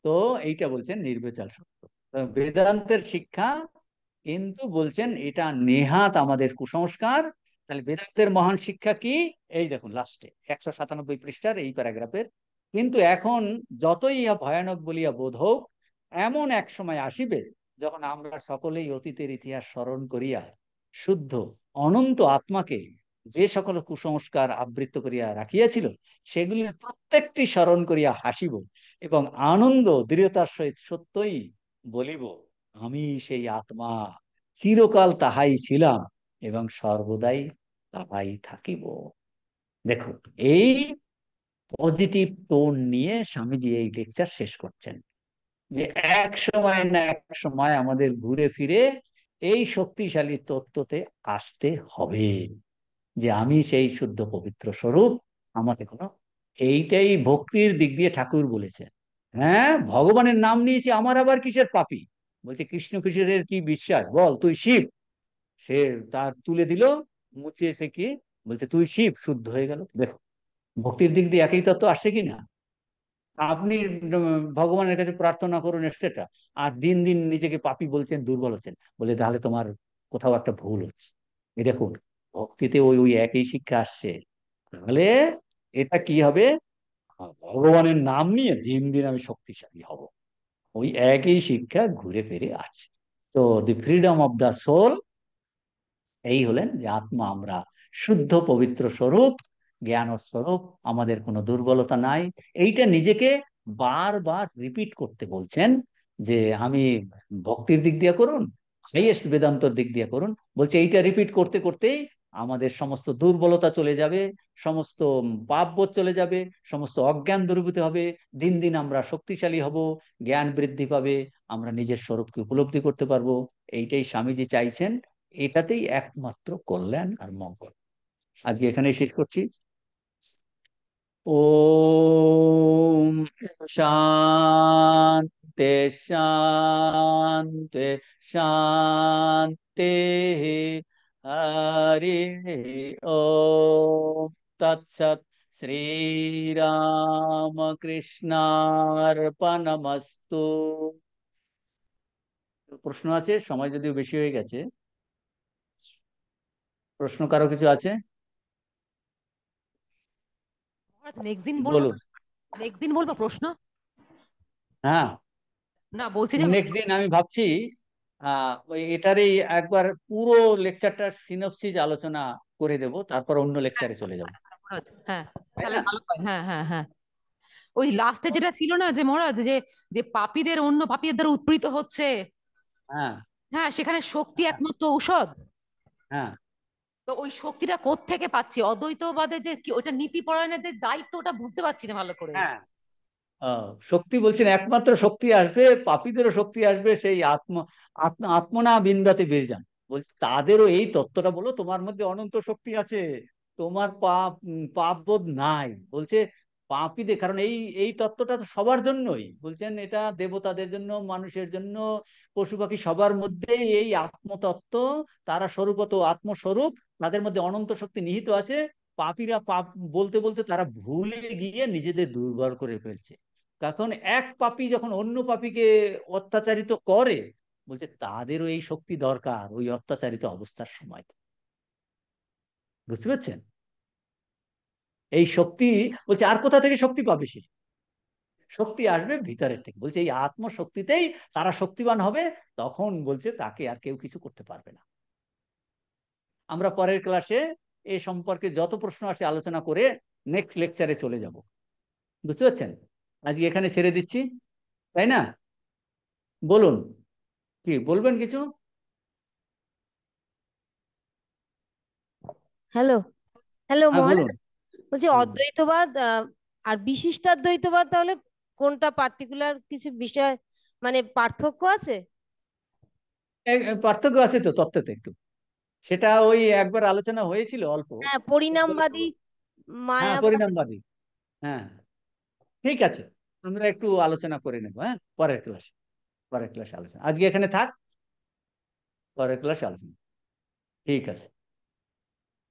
তো এইটা বলছেন নির্বিচার সত্য। বেদান্তের শিক্ষা কিন্তু বলছেন এটা নেহাত আমাদের কুসংস্কার। তাহলে বেদান্তের মহান শিক্ষা কি? এই দেখুন লাস্টে 197 পৃষ্ঠার এই প্যারাগ্রাফের, কিন্তু এখন যতই ইহা ভয়ানক বলিয়া বোধ হোক, এমন এক সময় আসিবে যখন আমরা সকলেই অতীতের ইতিহাস স্মরণ করিয়া শুদ্ধ অনন্ত আত্মাকে যে সকল কুসংস্কার আবৃত করিয়া রাখিয়াছিল, সেগুলির প্রত্যেকটি স্মরণ করিয়া হাসিব এবং আনন্দ দৃঢ়তার সহিত সত্যই বলিব, আমি সেই আত্মা, চিরকাল তাহাই ছিলাম এবং সর্বদাই তাহাই থাকিব। দেখুন, এই পজিটিভ টোন নিয়ে স্বামীজি এই লেকচার শেষ করছেন, যে এক সময় না এক সময় আমাদের ঘুরে ফিরে এই শক্তিশালী তত্ত্বতে আসতে হবে, যে আমি সেই শুদ্ধ পবিত্র স্বরূপ। আমাকে কোনো, এইটাই ভক্তির দিক দিয়ে ঠাকুর বলেছেন। হ্যাঁ, ভগবানের নাম নিয়েছি, আমার আবার কিসের পাপী? বলছে কৃষ্ণ কিশোরের কি বিশ্বাস, বল তুই শিব। সে তার তুলে দিল, মুছে এসে কি বলছে, তুই শিব, শুদ্ধ হয়ে গেল। দেখো ভক্তির দিক দিয়ে একই তত্ত্ব আসছে কিনা। আপনি ভগবানের কাছে প্রার্থনা করুন এটসেট্রা, আর দিন দিন নিজেকে পাপী বলছেন, দুর্বল হচ্ছেন, বলে তাহলে তোমার কোথাও একটা ভুল হচ্ছে। এই দেখুন, ভক্তিতে ওই ওই একই শিক্ষা আসছে। তাহলে এটা কি হবে? ভগবানের নাম নিয়ে দিন দিন আমি শক্তিশালী হব, ওই একই শিক্ষা ঘুরে ফিরে আসছে। তো the freedom of the soul, এই হলেন যে আত্মা আমরা শুদ্ধ পবিত্র স্বরূপ, জ্ঞান স্বরূপ, আমাদের কোনো দুর্বলতা নাই। এইটা নিজেকে বারবার রিপিট করতে বলছেন, যে আমি ভক্তির দিক দিয়ে করুন, হাইয়েস্ট বেদান্তর দিক দিয়ে করুন, বলছে এইটা রিপিট করতে করতেই আমাদের সমস্ত দুর্বলতা চলে যাবে, সমস্ত পাপবোধ চলে যাবে, সমস্ত অজ্ঞান দূরীভূত হবে, দিন দিন আমরা শক্তিশালী হব, জ্ঞান বৃদ্ধি পাবে, আমরা নিজের স্বরূপকে উপলব্ধি করতে পারবো। এইটাই স্বামীজি চাইছেন, এটাতেই একমাত্র কল্যাণ আর মঙ্গল। আজকে এখানেই শেষ করছি। ওম শান্তি শান্তি শান্তি, হরি ওম তৎসৎ, শ্রীরাম কৃষ্ণার্পণমস্তু। প্রশ্ন আছে? সময় যদিও বেশি হয়ে গেছে, প্রশ্ন কারো কিছু আছে? নেক্সট দিন বলবো তো? বলুন। নেক্সট দিন বলবো প্রশ্ন? হ্যাঁ, না, বলছি যে নেক্সট দিন আমি ভাবছি ওই এটারই একবার পুরো লেকচারটার সিনপসিস আলোচনা করে দেব, তারপর অন্য লেকচারে চলে যাব, মহারাজ, হ্যাঁ, তাই তাহলে না? ভালো হয়। হ্যাঁ, হ্যাঁ, হ্যাঁ। ওই লাস্টে যেটা ছিল না যে মহারাজ, যে যে পাপীদের অন্য পাপীদের দ্বারা উৎপীড়িত হচ্ছে, হ্যাঁ, হ্যাঁ, সেখানে শক্তি হ্যাঁ, একমাত্র ঔষধ। হ্যাঁ, তো ওই শক্তিটা কোত্থেকে পাচ্ছি? অদ্বৈতবাদে যে কি ওটা নীতি পরায়ণদের দায়িত্ব, ওটা বুঝতে পারছি না ভালো করে। হ্যাঁ। শক্তি বলছেন, একমাত্র শক্তি আসবে, পাপীদেরও শক্তি আসবে সেই আত্মনা বিন্দাতে বীর্যান। বলছে তাদেরও এই তত্ত্বটা বলো, তোমার মধ্যে অনন্ত শক্তি আছে, তোমার পাপ বোধ নাই। বলছে পাপীদের, কারণ এই এই তত্ত্বটা তো সবার জন্যই বলছেন, এটা দেবতাদের জন্য, মানুষের জন্য, পশু পাখি সবার মধ্যেই এই আত্মতত্ত্ব, তারা স্বরূপত আত্মস্বরূপ, তাদের মধ্যে অনন্ত শক্তি নিহিত আছে। পাপীরা পাপ বলতে বলতে তারা ভুলে গিয়ে নিজেদের দুর্বল করে ফেলছে। তখন এক পাপী যখন অন্য পাপীকে অত্যাচারিত করে, বলছে তাদেরও এই শক্তি দরকার ওই অত্যাচারিত অবস্থার সময়। বুঝতে পারছেন? এই শক্তি, বলছে আর কোথা থেকে শক্তি পাবে সে? শক্তি আসবে ভিতরের থেকে। বলছে এই আত্মশক্তিতেই তারা শক্তিবান হবে, তখন বলছে তাকে আর কেউ কিছু করতে পারবে না। আমরা পরের ক্লাসে এ সম্পর্কে যত প্রশ্ন আসে আলোচনা করে নেক্সট লেকচারে চলে যাব। বুঝতে পারছেন? আজকে এখানে ছেড়ে দিচ্ছি, তাই না? বলুন, কি বলবেন কিছু? হ্যালো, হ্যালো হ্যাঁ মহারাজ। বলুন। বলছি হুম। অদ্বৈতবাদ আর বিশিষ্টাদ্বৈতবাদ তাহলে কোনটা পার্টিকুলার কিছু বিষয় মানে পার্থক্য আছে? পার্থক্য আছে তো তত্ত্বতে একটু, সেটা ওই একবার আলোচনা হয়েছিল অল্প। হ্যাঁ, এরপরে তো, পরিণামবাদী, হ্যাঁ মায়াবাদ। পরিণামবাদী। হ্যাঁ, ঠিক আছে, আমরা একটু আলোচনা করে নেবো, হ্যাঁ পরের ক্লাসে। পরের ক্লাসে আলোচনা, আজকে এখানে থাক, পরের ক্লাসে আলোচনা। ঠিক আছে।